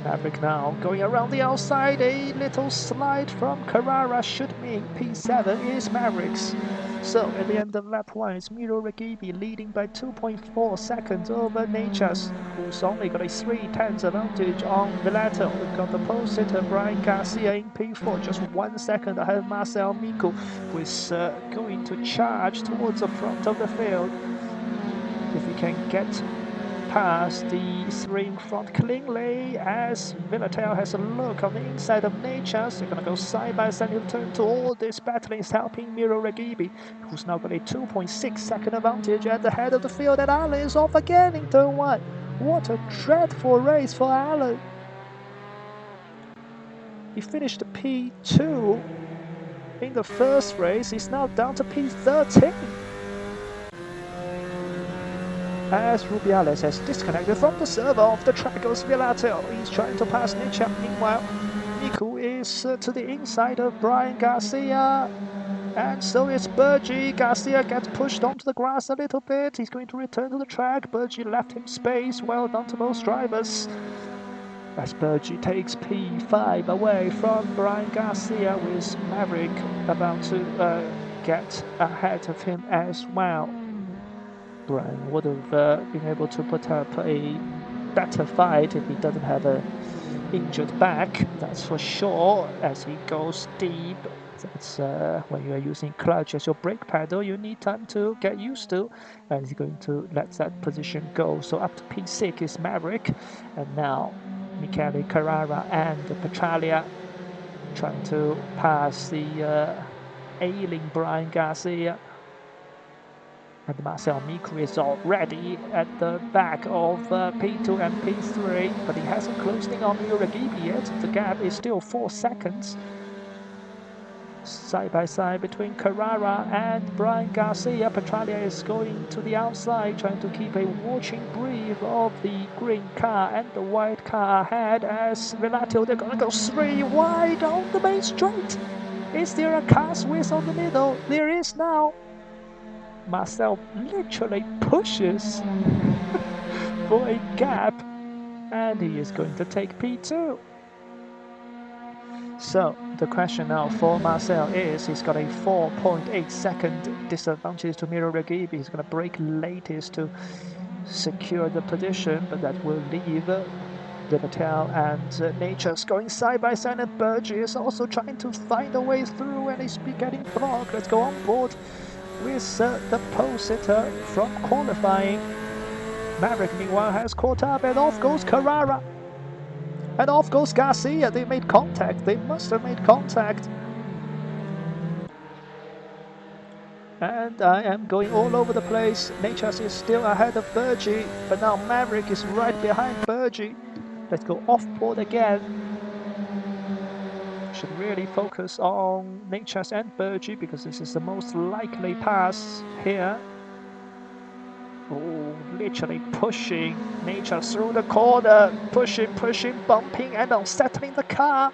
B: Maverick now going around the outside. A little slide from Carrara should mean P7 is Mavericks. So at the end of lap 1, it's Miro Reggibi leading by 2.4 seconds over Natures, who's only got a 3/10 advantage on Vilato. We've got the pole sitter Brian Garcia in P4, just 1 second ahead of Marcel Miku, who is going to charge towards the front of the field. If he can get past the 3 in front cleanly, as Vilatel has a look on the inside of Natures. They're going to go side by side in turn 2. All this battling is helping Miro Reggibi, who's now got a 2.6 second advantage at the head of the field, and Allen is off again in turn 1. What a dreadful race for Allen. He finished P2 in the first race. He's now down to P13. As Rubiales has disconnected from the server of the track goes Vilato. He's trying to pass Nietzsche. Meanwhile, Miku is to the inside of Brian Garcia. And so is Bergie. Garcia gets pushed onto the grass a little bit. He's going to return to the track. Bergie left him space. Well done to both drivers. As Bergie takes P5 away from Brian Garcia, with Maverick about to get ahead of him as well. Brian would have been able to put up a better fight if he doesn't have a injured back, that's for sure, as he goes deep. That's when you are using clutch as your brake pedal, you need time to get used to, and he's going to let that position go. So up to P6 is Maverick, and now Michele Carrara and Petralia trying to pass the ailing Brian Garcia. And Marcel Micou is already at the back of P2 and P3, but he hasn't closed in on Mugello yet. The gap is still 4 seconds. Side by side between Carrara and Brian Garcia. Petralia is going to the outside, trying to keep a watching brief of the green car and the white car ahead as Velato, they're going to go 3 wide on the main straight. Is there a car Swiss on the middle? There is now. Marcel literally pushes for a gap, and he is going to take P2. So the question now for Marcel is, he's got a 4.8 second disadvantage to Miro Regibi. He's going to brake latest to secure the position, but that will leave Libertel and Nature's going side by side, and Berger is also trying to find a way through, and he's getting blocked. Let's go on board with the pole sitter from qualifying. Maverick meanwhile has caught up, and off goes Carrara. And off goes Garcia. They made contact. They must have made contact. And I am going all over the place. Natures is still ahead of Berger, but now Maverick is right behind Berger. Let's go off board again. Should really focus on Natures and Berger because this is the most likely pass here. Oh, literally pushing Nature through the corner, pushing, bumping and unsettling the car.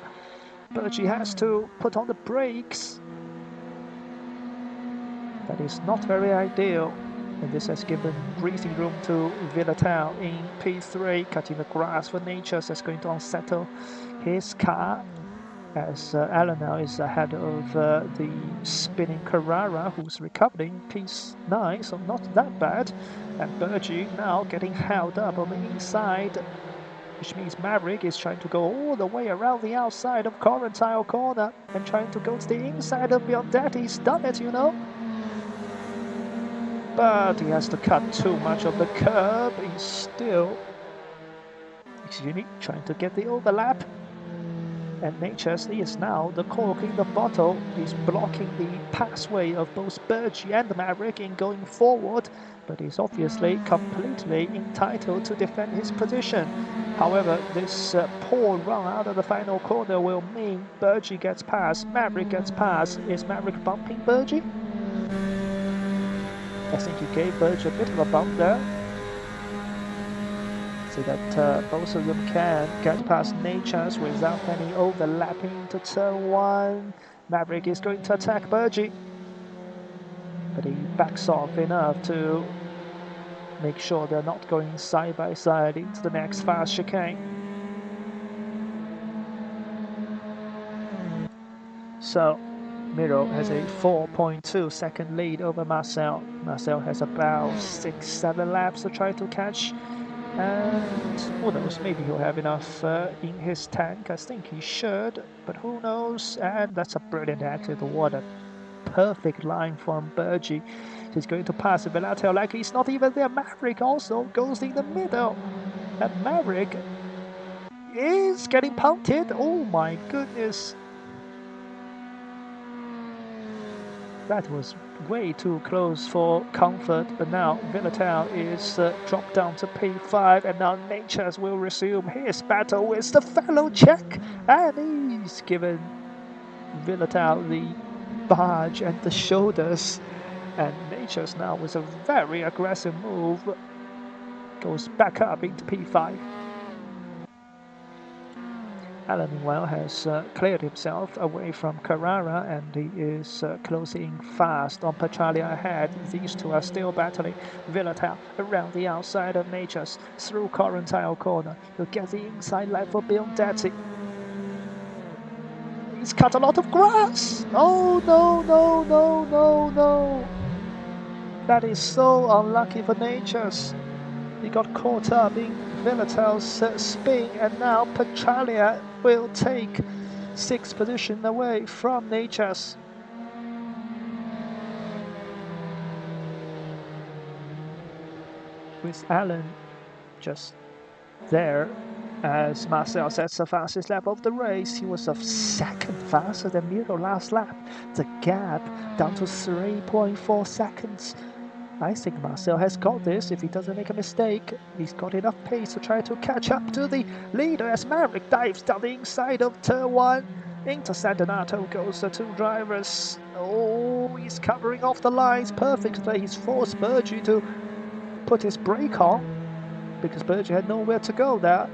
B: Berger has to put on the brakes. That is not very ideal, and this has given breathing room to Velatal in P3, cutting the grass for Natures. That's going to unsettle his car, as Alan now is ahead of the spinning Carrara, who's recovering P9, so not that bad. And Berger now getting held up on the inside, which means Maverick is trying to go all the way around the outside of Correntile Corner and trying to go to the inside of Biondetti. He's done it, you know. But he has to cut too much of the curb. He's still, trying to get the overlap. And Natures is now the cork in the bottle. He's blocking the pathway of both Berger and Maverick in going forward, but he's obviously completely entitled to defend his position. However, this poor run out of the final corner will mean Berger gets past, Maverick gets past. Is Maverick bumping Berger? I think he gave Berger a bit of a bump there, so that both of them can get past Natures without any overlapping to turn 1. Maverick is going to attack Berger, but he backs off enough to make sure they're not going side by side into the next fast chicane. So Miro has a 4.2 second lead over Marcel. Marcel has about 6-7 laps to try to catch. And who knows, maybe he'll have enough in his tank. I think he should, but who knows. And that's a brilliant exit. What a perfect line from Berger. He's going to pass Velato like he's not even there. Maverick also goes in the middle, and Maverick is getting punted. Oh my goodness, that was way too close for comfort. But now Velatal is dropped down to P5, and now Natures will resume his battle with the fellow Czech, and he's given Velatal the barge and the shoulders, and Natures now with a very aggressive move goes back up into P5. Alan, meanwhile, has cleared himself away from Carrara, and he is closing fast on Petralia ahead. These two are still battling. Velatal around the outside of Natures through Correntile Corner. He'll get the inside line for Biondetti. He's cut a lot of grass! Oh no, no, no, no, no! That is so unlucky for Natures. He got caught up in Villatel's spin, and now Petralia will take 6th position away from Nature's. With Alan just there as Marcel sets the fastest lap of the race. He was a second faster than Miro last lap. The gap down to 3.4 seconds. I think Marcel has got this if he doesn't make a mistake. He's got enough pace to try to catch up to the leader as Maverick dives down the inside of turn 1. Into San Donato goes the two drivers. Oh, he's covering off the lines perfectly. He's forced Bergie to put his brake on because Bergie had nowhere to go there.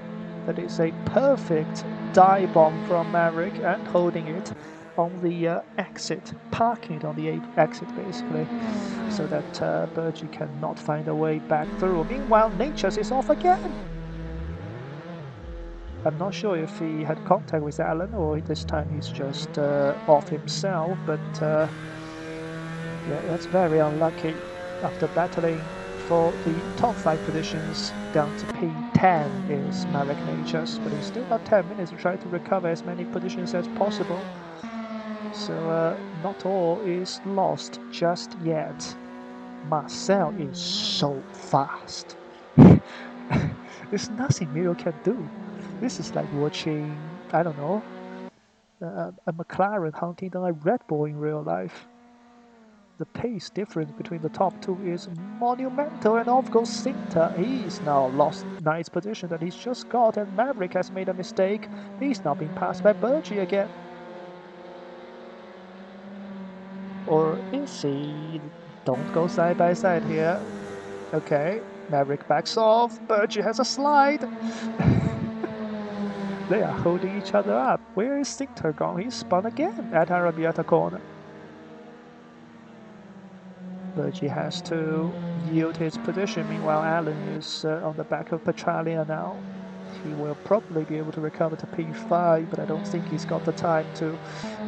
B: That is a perfect dive bomb from Maverick and holding it on the exit, parking it on the exit basically, so that Bergie cannot find a way back through. Meanwhile, Natures is off again. I'm not sure if he had contact with Alan or this time he's just off himself, but yeah, that's very unlucky. After battling for the top 5 positions, down to P10 is Marek Natures, but he's still got 10 minutes to try to recover as many positions as possible. So not all is lost just yet. Marcel is so fast. There's nothing Miro can do. This is like watching, I don't know, a McLaren hunting down a Red Bull in real life. The pace difference between the top 2 is monumental, and off goes Sinter. He's now lost 9th position that he's just got, and Maverick has made a mistake. He's now being passed by Bergie again. Or is he? Don't go side by side here. Okay, Maverick backs off. Bergie has a slide. They are holding each other up. Where is Sinter gone? He's spun again at Arrabbiata corner. Bergie has to yield his position. Meanwhile, Alan is on the back of Petralia now. He will probably be able to recover to P5, but I don't think he's got the time to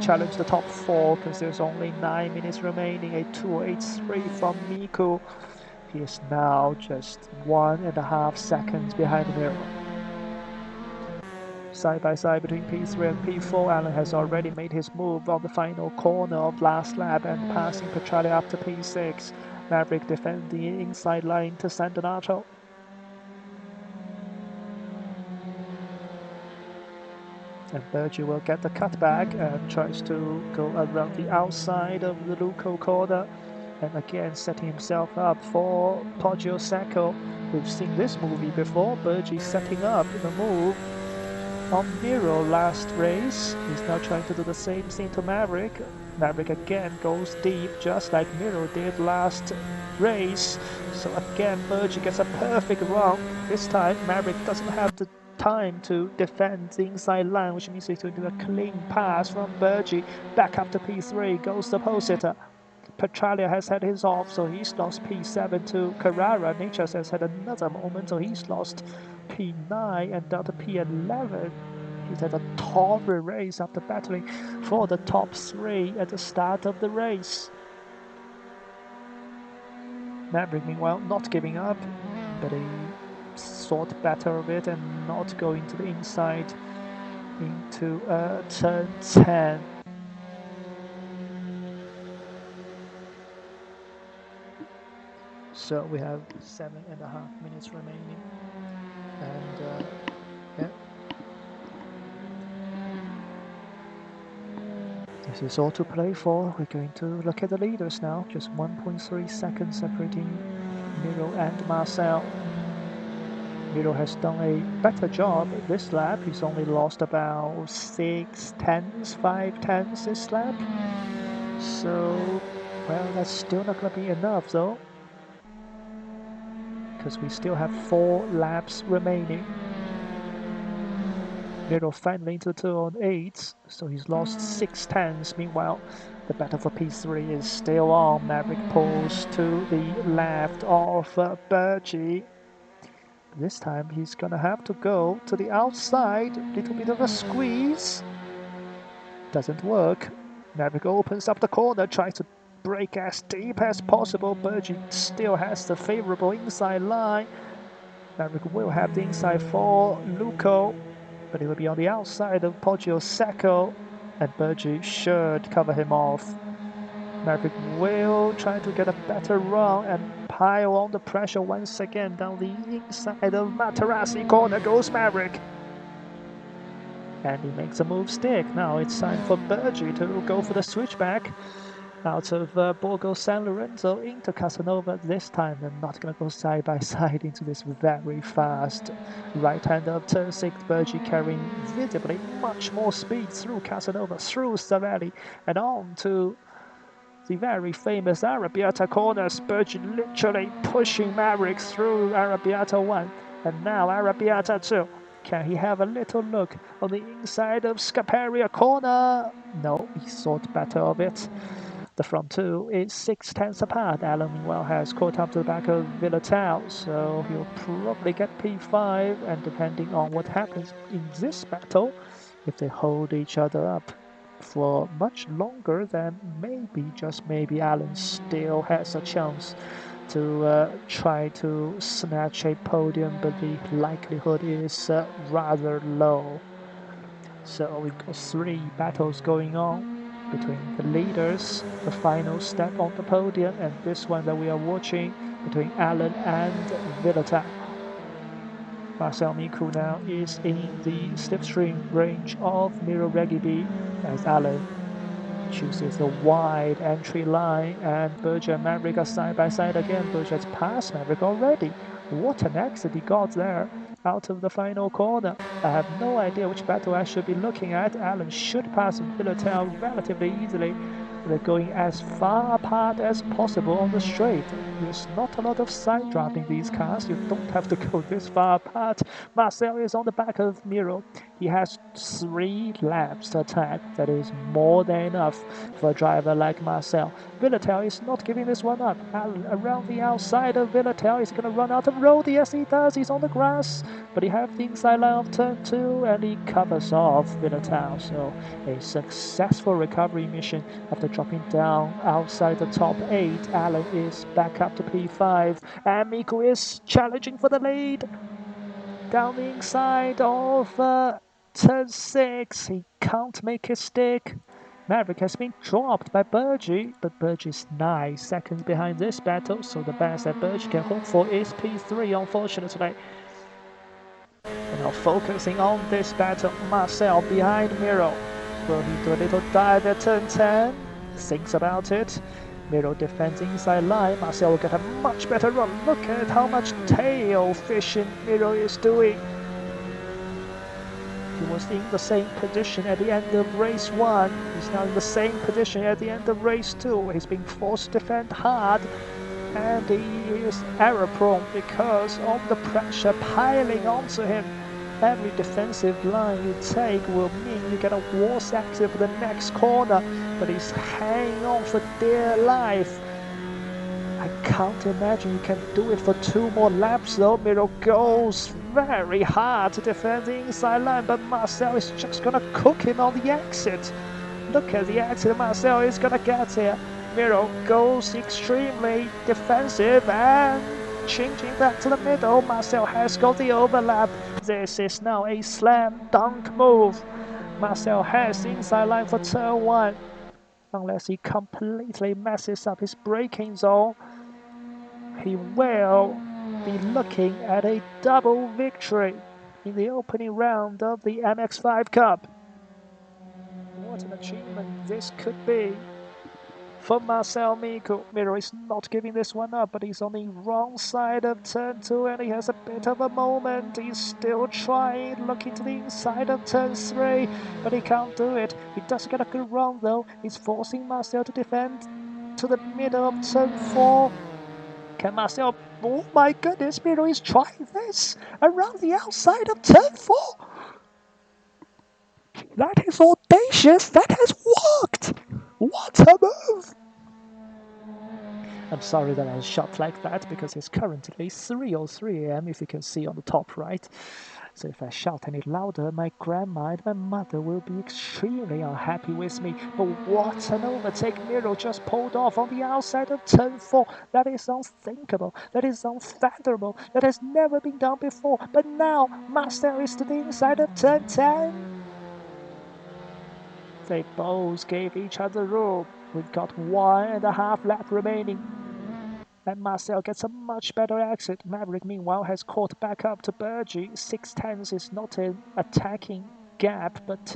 B: challenge the top 4 because there's only 9 minutes remaining. A 2:83 from Miku. He is now just 1.5 seconds behind Miro. Side by side between P3 and P4, Alan has already made his move on the final corner of last lap and passing Petralia up to P6. Maverick defends the inside line to San Donato. And Bergie will get the cutback and tries to go around the outside of the Luco corner and again setting himself up for Poggio Secco. We've seen this movie before. Bergie setting up the move on Miro last race. He's now trying to do the same thing to Maverick. Maverick again goes deep just like Miro did last race. So again Bergie gets a perfect run. This time Maverick doesn't have the time to defend the inside line, which means he's going to do a clean pass from Bergie. Back up to P3 goes the pole sitter. Petralia has had his off, so he's lost P7 to Carrara. Natures has had another moment, so he's lost P9 and down to P11. He's had a torrid race after battling for the top 3 at the start of the race. Maverick, meanwhile, not giving up, but he thought better of it and not going to the inside into turn 10. So we have 7.5 minutes remaining, and yeah, this is all to play for. We're going to look at the leaders now. Just 1.3 seconds separating Miro and Marcel. Miro has done a better job this lap. He's only lost about 6 tenths, 5 tenths this lap. So, well, that's still not going to be enough though, because we still have 4 laps remaining. Miro finally into turn 8, so he's lost 6 tenths. Meanwhile, the battle for P3 is still on. Maverick pulls to the left of Bergie. This time he's gonna have to go to the outside. Little bit of a squeeze. Doesn't work. Maverick opens up the corner, tries to brake as deep as possible. Bergie still has the favorable inside line. Maverick will have the inside for Luco, but it will be on the outside of Poggio Secco, and Bergi should cover him off. Maverick will try to get a better run and pile on the pressure once again down the inside of Materassi. Corner goes Maverick. And he makes a move stick. Now it's time for Bergi to go for the switchback out of Borgo San Lorenzo into Casanova. This time they're not going to go side by side into this very fast right-hand of turn 6. Bergi carrying visibly much more speed through Casanova, through Savelli, and on to the very famous Arrabbiata corners. Bergi literally pushing Maverick through Arrabbiata 1, and now Arrabbiata 2. Can he have a little look on the inside of Scaperia corner? No, he thought better of it. The front two is 6/10 apart. Allen, meanwhile, has caught up to the back of Villatao, so he'll probably get P5, and depending on what happens in this battle, if they hold each other up for much longer, then maybe, just maybe, Allen still has a chance to try to snatch a podium, but the likelihood is rather low. So we've got 3 battles going on between the leaders, the final step on the podium, and this one that we are watching between Allen and Villata. Marcel Miku now is in the slipstream range of Miro Regibi as Allen chooses a wide entry line, and Berger and Maverick are side by side again. Berger has passed Maverick already. What an exit he got there out of the final corner. I have no idea which battle I should be looking at. Allen should pass Villatel relatively easily. They're going as far apart as possible on the straight. There's not a lot of side drafting these cars. You don't have to go this far apart. Marcel is on the back of Miro. He has 3 laps to attack. That is more than enough for a driver like Marcel. Villatel is not giving this one up. Around the outside of Villatel, he's going to run out of road. Yes, he does. He's on the grass. But he has the inside line of turn 2, and he covers off Villatel. So a successful recovery mission after dropping down outside the top 8. Allen is back up to P5, and Miku is challenging for the lead down the inside of turn 6. He can't make it stick. Maverick has been dropped by Bergi, but Bergi's 9 seconds behind this battle, so the best that Bergi can hope for is P3, unfortunately. And now focusing on this battle, Marcel behind Miro. Will he do a little dive at turn 10? Thinks about it. Miro defends inside line. Marcel will get a much better run. Look at how much tail fishing Miro is doing. He was in the same position at the end of race 1. He's now in the same position at the end of race 2. He's being forced to defend hard, and he is error prone because of the pressure piling onto him. Every defensive line you take will mean you get a worse exit for the next corner, but he's hanging on for dear life. I can't imagine he can do it for 2 more laps though. Miro goes very hard to defend the inside line, but Marcel is just gonna cook him on the exit. Look at the exit Marcel is gonna get here. Miro goes extremely defensive and changing back to the middle. Marcel has got the overlap. This is now a slam dunk move. Marcel has the inside line for turn 1. Unless he completely messes up his braking zone, he will be looking at a double victory in the opening round of the MX5 Cup. What an achievement this could be for Marcel Miku. Miro is not giving this one up, but he's on the wrong side of turn 2 and he has a bit of a moment. He's still trying, looking to the inside of turn 3, but he can't do it. He does get a good run though. He's forcing Marcel to defend to the middle of turn 4. Can Marcel... Oh my goodness, Miro is trying this around the outside of turn 4. That is audacious. That has worked. What a move. I'm sorry that I shot like that because it's currently 3:03 a.m. if you can see on the top right. So if I shout any louder, my grandma and my mother will be extremely unhappy with me. But what an overtake Miro just pulled off on the outside of turn 4. That is unthinkable. That is unfathomable. That has never been done before. But now Marcel is to the inside of turn 10. They both gave each other room. We've got 1.5 lap remaining. And Marcel gets a much better exit. Maverick, meanwhile, has caught back up to Bergie. 6/10 is not an attacking gap, but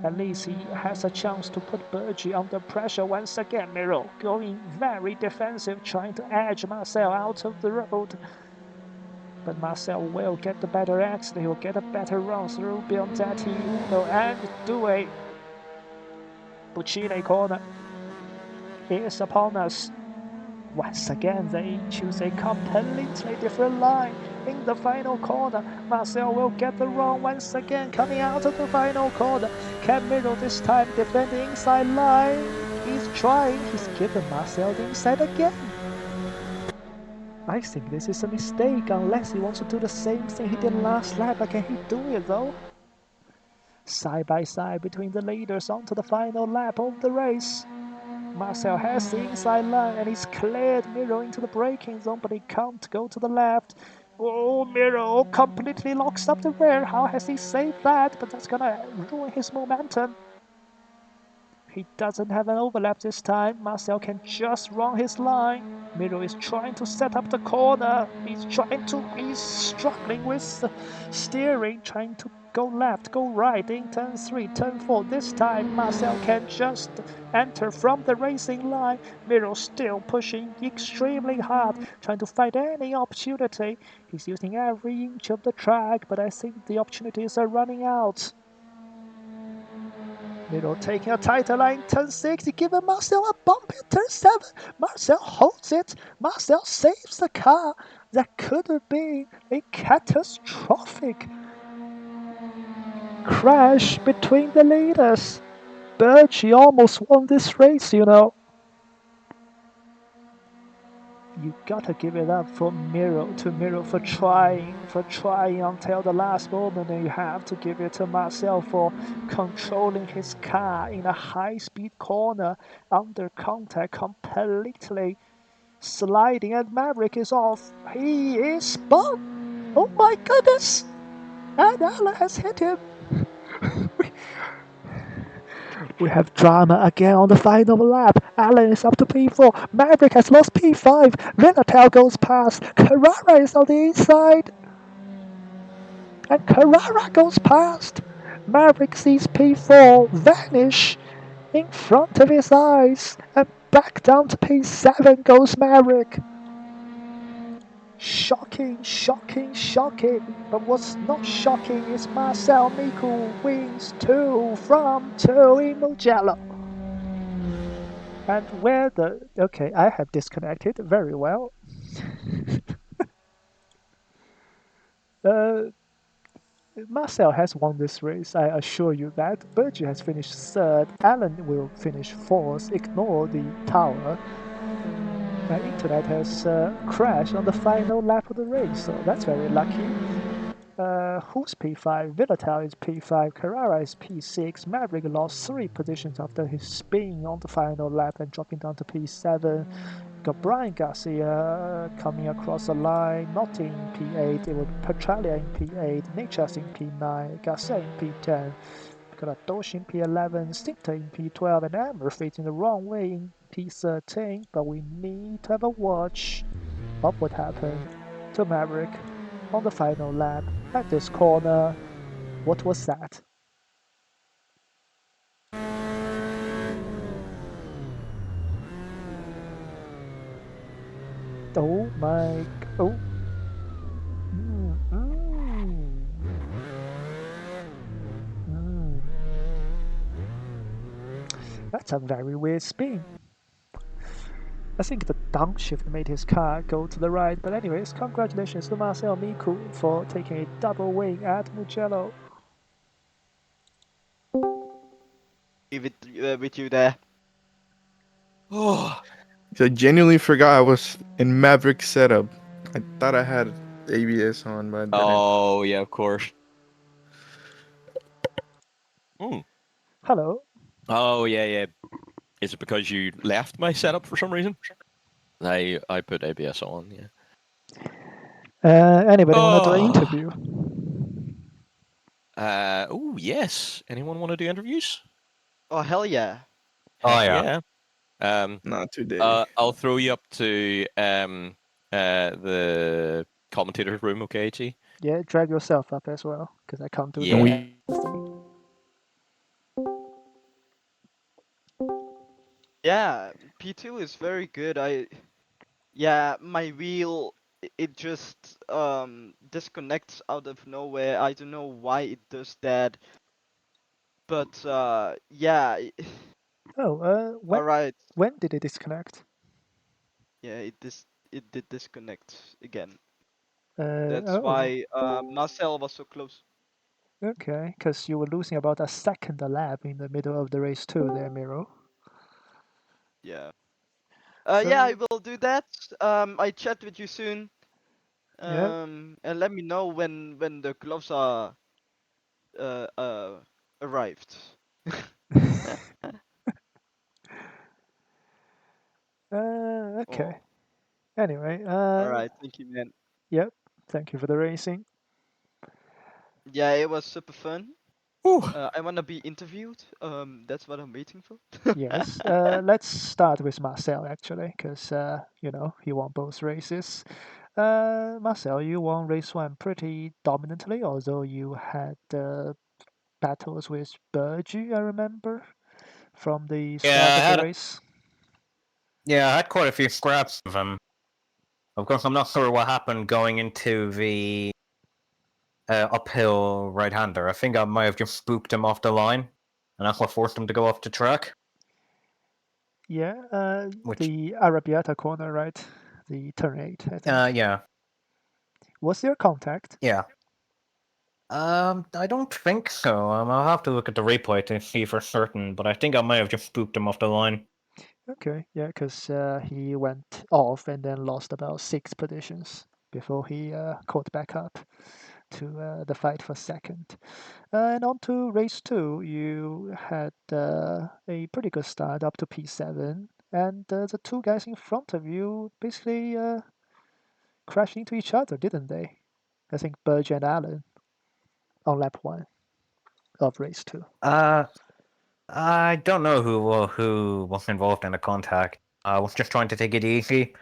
B: at least he has a chance to put Bergie under pressure once again. Miro going very defensive, trying to edge Marcel out of the road. But Marcel will get the better exit. He will get a better run through Biondetti, Uno, and Due. Buccine corner is upon us. Once again, they choose a completely different line. In the final corner, Marcel will get the run once again, coming out of the final corner. Camilo this time defend the inside line. He's trying, he's given Marcel the inside again. I think this is a mistake unless he wants to do the same thing he did last lap, but can he do it though? Side by side between the leaders onto the final lap of the race. Marcel has the inside line and he's cleared Miro into the braking zone, but he can't go to the left. Oh, Miro completely locks up the rear. How has he saved that? But that's gonna ruin his momentum. He doesn't have an overlap this time. Marcel can just run his line. Miro is trying to set up the corner. He's struggling with steering, trying to go left, go right in turn 3, turn 4. This time Marcel can just enter from the racing line. Miro still pushing extremely hard, trying to find any opportunity. He's using every inch of the track, but I think the opportunities are running out. Miro taking a tighter line, turn 6, giving Marcel a bump in turn 7. Marcel holds it. Marcel saves the car. That could have been a catastrophic crash between the leaders. Bergie almost won this race, you know. You gotta give it up for Miro for trying until the last moment, and you have to give it to Marcel for controlling his car in a high-speed corner under contact, completely sliding, and Maverick is off. He is spun. Oh my goodness! And Alan has hit him. We have drama again on the final lap. Allen is up to P4. Maverick has lost P5. Vinatel goes past. Carrara is on the inside. And Carrara goes past. Maverick sees P4 vanish in front of his eyes. And back down to P7 goes Maverick. Shocking, shocking, shocking. But what's not shocking is Marcel Miku wins 2 from 2 in Mugello. And where the... Okay, I have disconnected very well. Marcel has won this race, I assure you that. Bergie has finished 3rd. Alan will finish 4th. Ignore the tower. My internet has crashed on the final lap of the race, so that's very lucky. Who's P5? Villatel is P5, Carrara is P6, Maverick lost 3 positions after his spin on the final lap and dropping down to P7. Got Brian Garcia coming across the line, not in P8, it was Petralia in P8, Nichas in P9, Garcia in P10. Got a Dosh in P11, Stinter in P12, and Amber facing the wrong way in P13, but we need to have a watch of what happened to Maverick on the final lap at this corner. What was that? Oh my... Oh. That's a very weird spin. I think the downshift made his car go to the right, but anyways, congratulations to Marcel Miku for taking a double win at Mugello.
E: With you there.
A: Oh,
C: So I genuinely forgot I was in Maverick setup. I thought I had ABS on, but I didn't.
A: Oh yeah, of course. Hmm.
B: Hello.
A: Oh yeah. Is it because you left my setup for some reason? I put ABS on. Yeah.
B: Anybody want to do an
A: Oh.
B: interview?
A: Oh yes. Anyone want to do interviews?
E: Oh hell yeah.
D: Oh,
A: Heck
D: yeah.
A: yeah.
C: Not today.
A: I'll throw you up to the commentator's room, okay, G?
B: Yeah, drag yourself up as well, because I can't do
C: Can
A: Yeah.
B: the thing.
E: Yeah, P2 is very good. Yeah, my wheel it just disconnects out of nowhere. I don't know why it does that. But yeah,
B: Oh,
E: all right.
B: when did it disconnect?
E: Yeah, it did disconnect again.
B: Uh,
E: That's
B: oh,
E: why Marcel was so close.
B: okay, because you were losing about a second a lap in the middle of the race too there, Miro.
E: Yeah.
B: So,
E: Yeah, I will do that. I chat with you soon.
B: yeah.
E: And let me know when the gloves are uh uh arrived.
B: Okay.
E: Oh,
B: Anyway,
E: all right. Thank you, man.
B: yep. Thank you for the racing.
E: Yeah, it was super fun.
A: Whew.
E: I wanna be interviewed. That's what I'm waiting for.
B: Yes. Let's start with Marcel actually, because you know he won both races. Marcel, you won race one pretty dominantly, although you had battles with Bergie, I remember, from the start
D: Yeah,
B: of the race.
D: I had quite a few scraps of him. Of course, I'm not sure what happened going into the uphill right-hander. I think I might have just spooked him off the line, and that's what forced him to go off the track.
B: Yeah,
D: Which,
B: the Arabiata corner, right? The turn 8, I think.
D: yeah.
B: Was there contact?
D: Yeah. I don't think so. I'll have to look at the replay to see for certain, but I think I might have just spooked him off the line.
B: Okay, yeah, because he went off and then lost about 6 positions before he caught back up to the fight for second. And on to race 2, you had a pretty good start up to P7, and the two guys in front of you basically crashed into each other, didn't they? I think Burge and Allen on lap 1 of race 2.
D: I don't know who was involved in the contact. I was just trying to take it easy,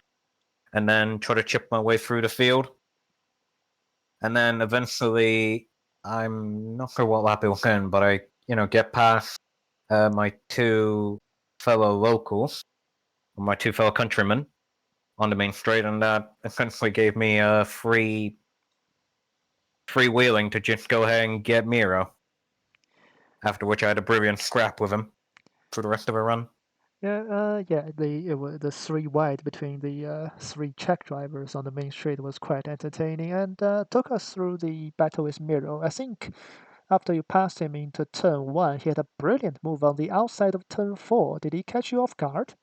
D: and then try to chip my way through the field. And then eventually, I'm not sure what lap it was in, but I, get past my two fellow locals, my two fellow countrymen on the main straight, and that essentially gave me a freewheeling to just go ahead and get Miro. After which I had a brilliant scrap with him for the rest of the run.
B: Yeah, the 3 wide between the 3 Czech drivers on the main straight was quite entertaining and took us through the battle with Miro. I think after you passed him into turn 1, he had a brilliant move on the outside of turn 4. Did he catch you off guard?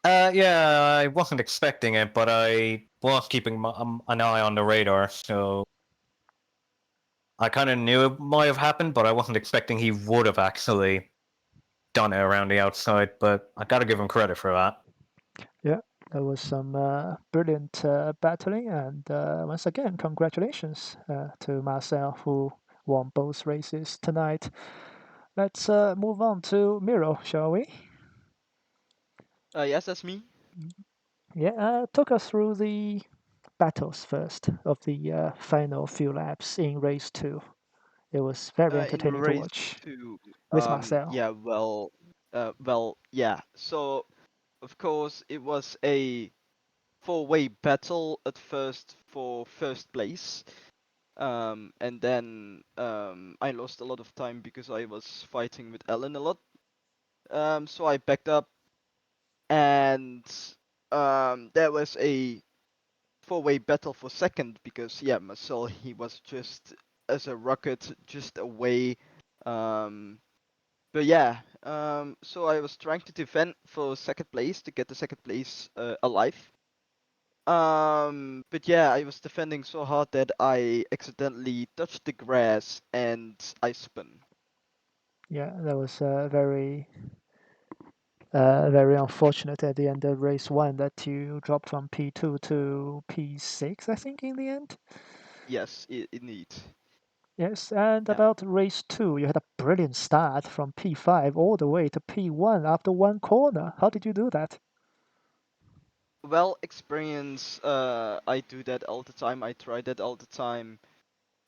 D: Yeah, I wasn't expecting it, but I was keeping an eye on the radar, so I kind of knew it might have happened, but I wasn't expecting he would have actually done it around the outside, but I gotta give him credit for that.
B: Yeah, there was some brilliant battling, and once again, congratulations to Marcel who won both races tonight. Let's move on to Miro, shall we?
E: Yes, that's me.
B: Yeah, took us through the battles first of the final few laps in race 2. It was very
E: In
B: entertaining to
E: race
B: watch
E: 2,
B: with Marcel.
E: yeah, yeah. So of course it was a four-way battle at first for first place. And then I lost a lot of time because I was fighting with Ellen a lot. So I backed up, and there was a four-way battle for second because yeah, Marcel he was just as a rocket just away. Um, But yeah, so I was trying to defend for second place to get the second place alive. But yeah, I was defending so hard that I accidentally touched the grass and I spun.
B: Yeah, that was very unfortunate at the end of race one that you dropped from P2 to P6, I think, in the end.
E: Yes, indeed.
B: Yes, and
E: Yeah.
B: about race two, you had a brilliant start from P5 all the way to P1 after one corner. How did you do that?
E: Well, experience. I do that all the time. I try that all the time.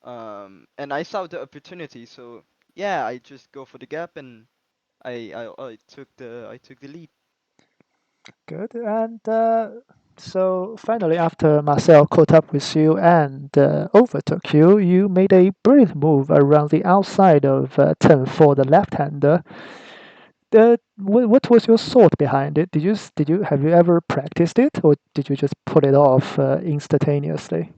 E: And I saw the opportunity, so yeah, I just go for the gap, and I took the lead.
B: Good. And so finally, after Marcel caught up with you and overtook you, you made a brilliant move around the outside of turn four, the left-hander. What was your thought behind it? Have you ever practiced it, or did you just pull it off instantaneously?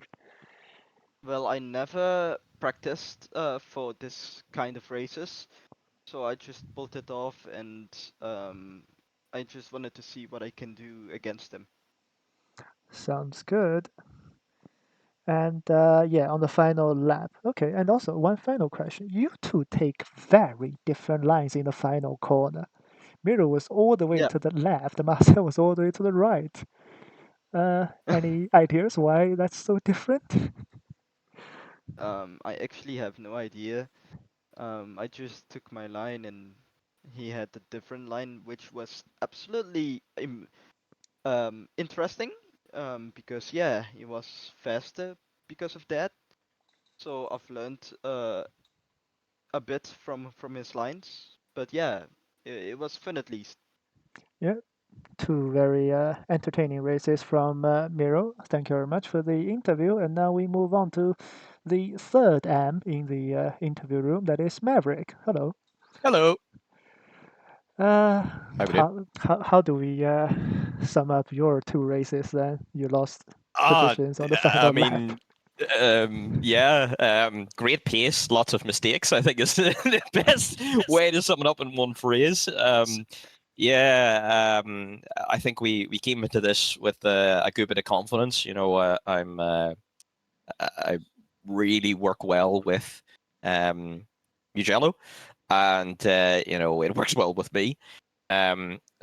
E: Well, I never practiced for this kind of races, so I just pulled it off, and I just wanted to see what I can do against them.
B: Sounds good. And yeah, on the final lap. Okay, and also one final question. You two take very different lines in the final corner. Miro was all the way
E: Yeah.
B: to the left, Marcel was all the way to the right. Any ideas why that's so different?
E: I actually have no idea. I just took my line, and he had a different line, which was absolutely interesting. Because yeah, he was faster because of that. So I've learned a bit from his lines. But yeah, it was fun at least.
B: Yeah, two very entertaining races from Miro. Thank you very much for the interview. And now we move on to the third M in the interview room. That is Maverick. Hello.
A: Hello.
B: Uh,
A: How we doing?
B: how do we sum up your two races then? You lost
A: Ah,
B: positions on the
A: I
B: final lap.
A: mean, yeah, great pace, lots of mistakes. I think is the best way to sum it up in one phrase. Yeah, I think we came into this with a good bit of confidence. You know, I really work well with Mugello, and you know it works well with me.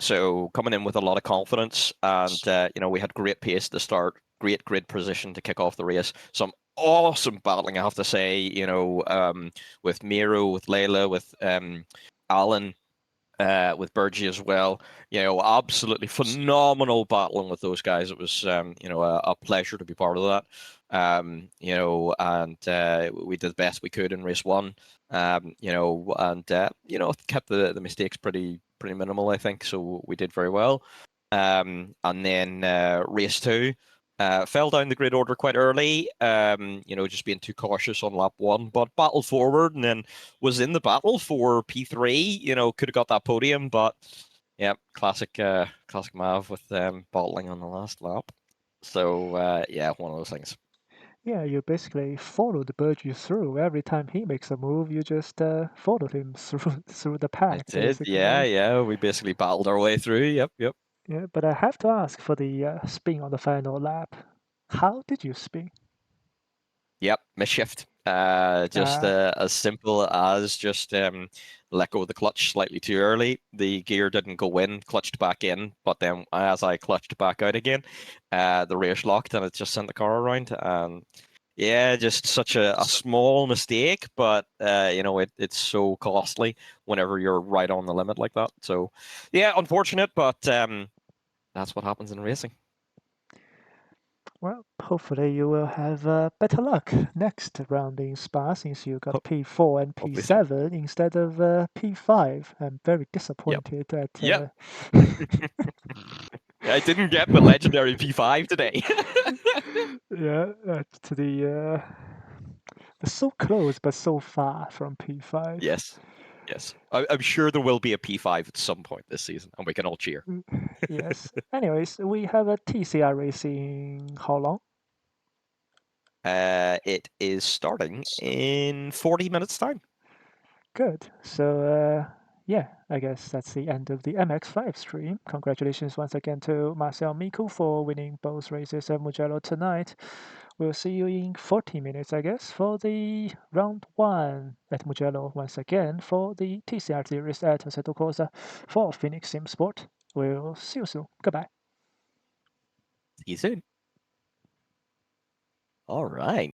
A: So coming in with a lot of confidence, and you know we had great pace to start, great grid position to kick off the race. Some awesome battling, I have to say. You know, with Miro, with Layla, with Alan, with Burgie as well. You know, absolutely phenomenal battling with those guys. It was, you know, a pleasure to be part of that. You know, and we did the best we could in race one. You know, and you know, kept the mistakes pretty minimal, I think. So we did very well. And then race two. Fell down the grid order quite early, you know, just being too cautious on lap one, but battled forward and then was in the battle for P3. You know, could have got that podium, but yeah, classic Mav with bottling on the last lap. So yeah, one of those things.
B: Yeah, you basically followed Burgess through. Every time he makes a move, you just followed him through the
A: I
B: pack,
A: did, yeah,
B: basically.
A: yeah. We basically battled our way through. Yep, yep.
B: Yeah, but I have to ask for the spin on the final lap. How did you spin?
A: Yep, misshift. Just
B: Ah,
A: as simple as just let go of the clutch slightly too early. The gear didn't go in, clutched back in, but then as I clutched back out again, the race locked and it just sent the car around. And yeah, just such a small mistake, but you know it's so costly whenever you're right on the limit like that. So yeah, unfortunate, but that's what happens in racing.
B: well, hopefully you will have better luck next round in Spa since you got P4 and
A: Hopefully so.
B: P7 instead of P5. I'm very
A: Yep.
B: disappointed that.
A: Yep. I didn't get the legendary P5 today.
B: Yeah, to so close but so far from P5.
A: Yes. Yes. I'm sure there will be a P5 at some point this season, and we can all cheer.
B: Yes. Anyways, we have a TCR race in how long?
A: It is starting in 40 minutes' time.
B: Good. So yeah, I guess that's the end of the MX5 stream. Congratulations once again to Marcel Miku for winning both races at Mugello tonight. We'll see you in 40 minutes, I guess, for the round 1 at Mugello once again for the TCR series at Assetto Corsa for Phoenix Sim Sport. We'll see you soon. Goodbye.
A: See you soon. All right.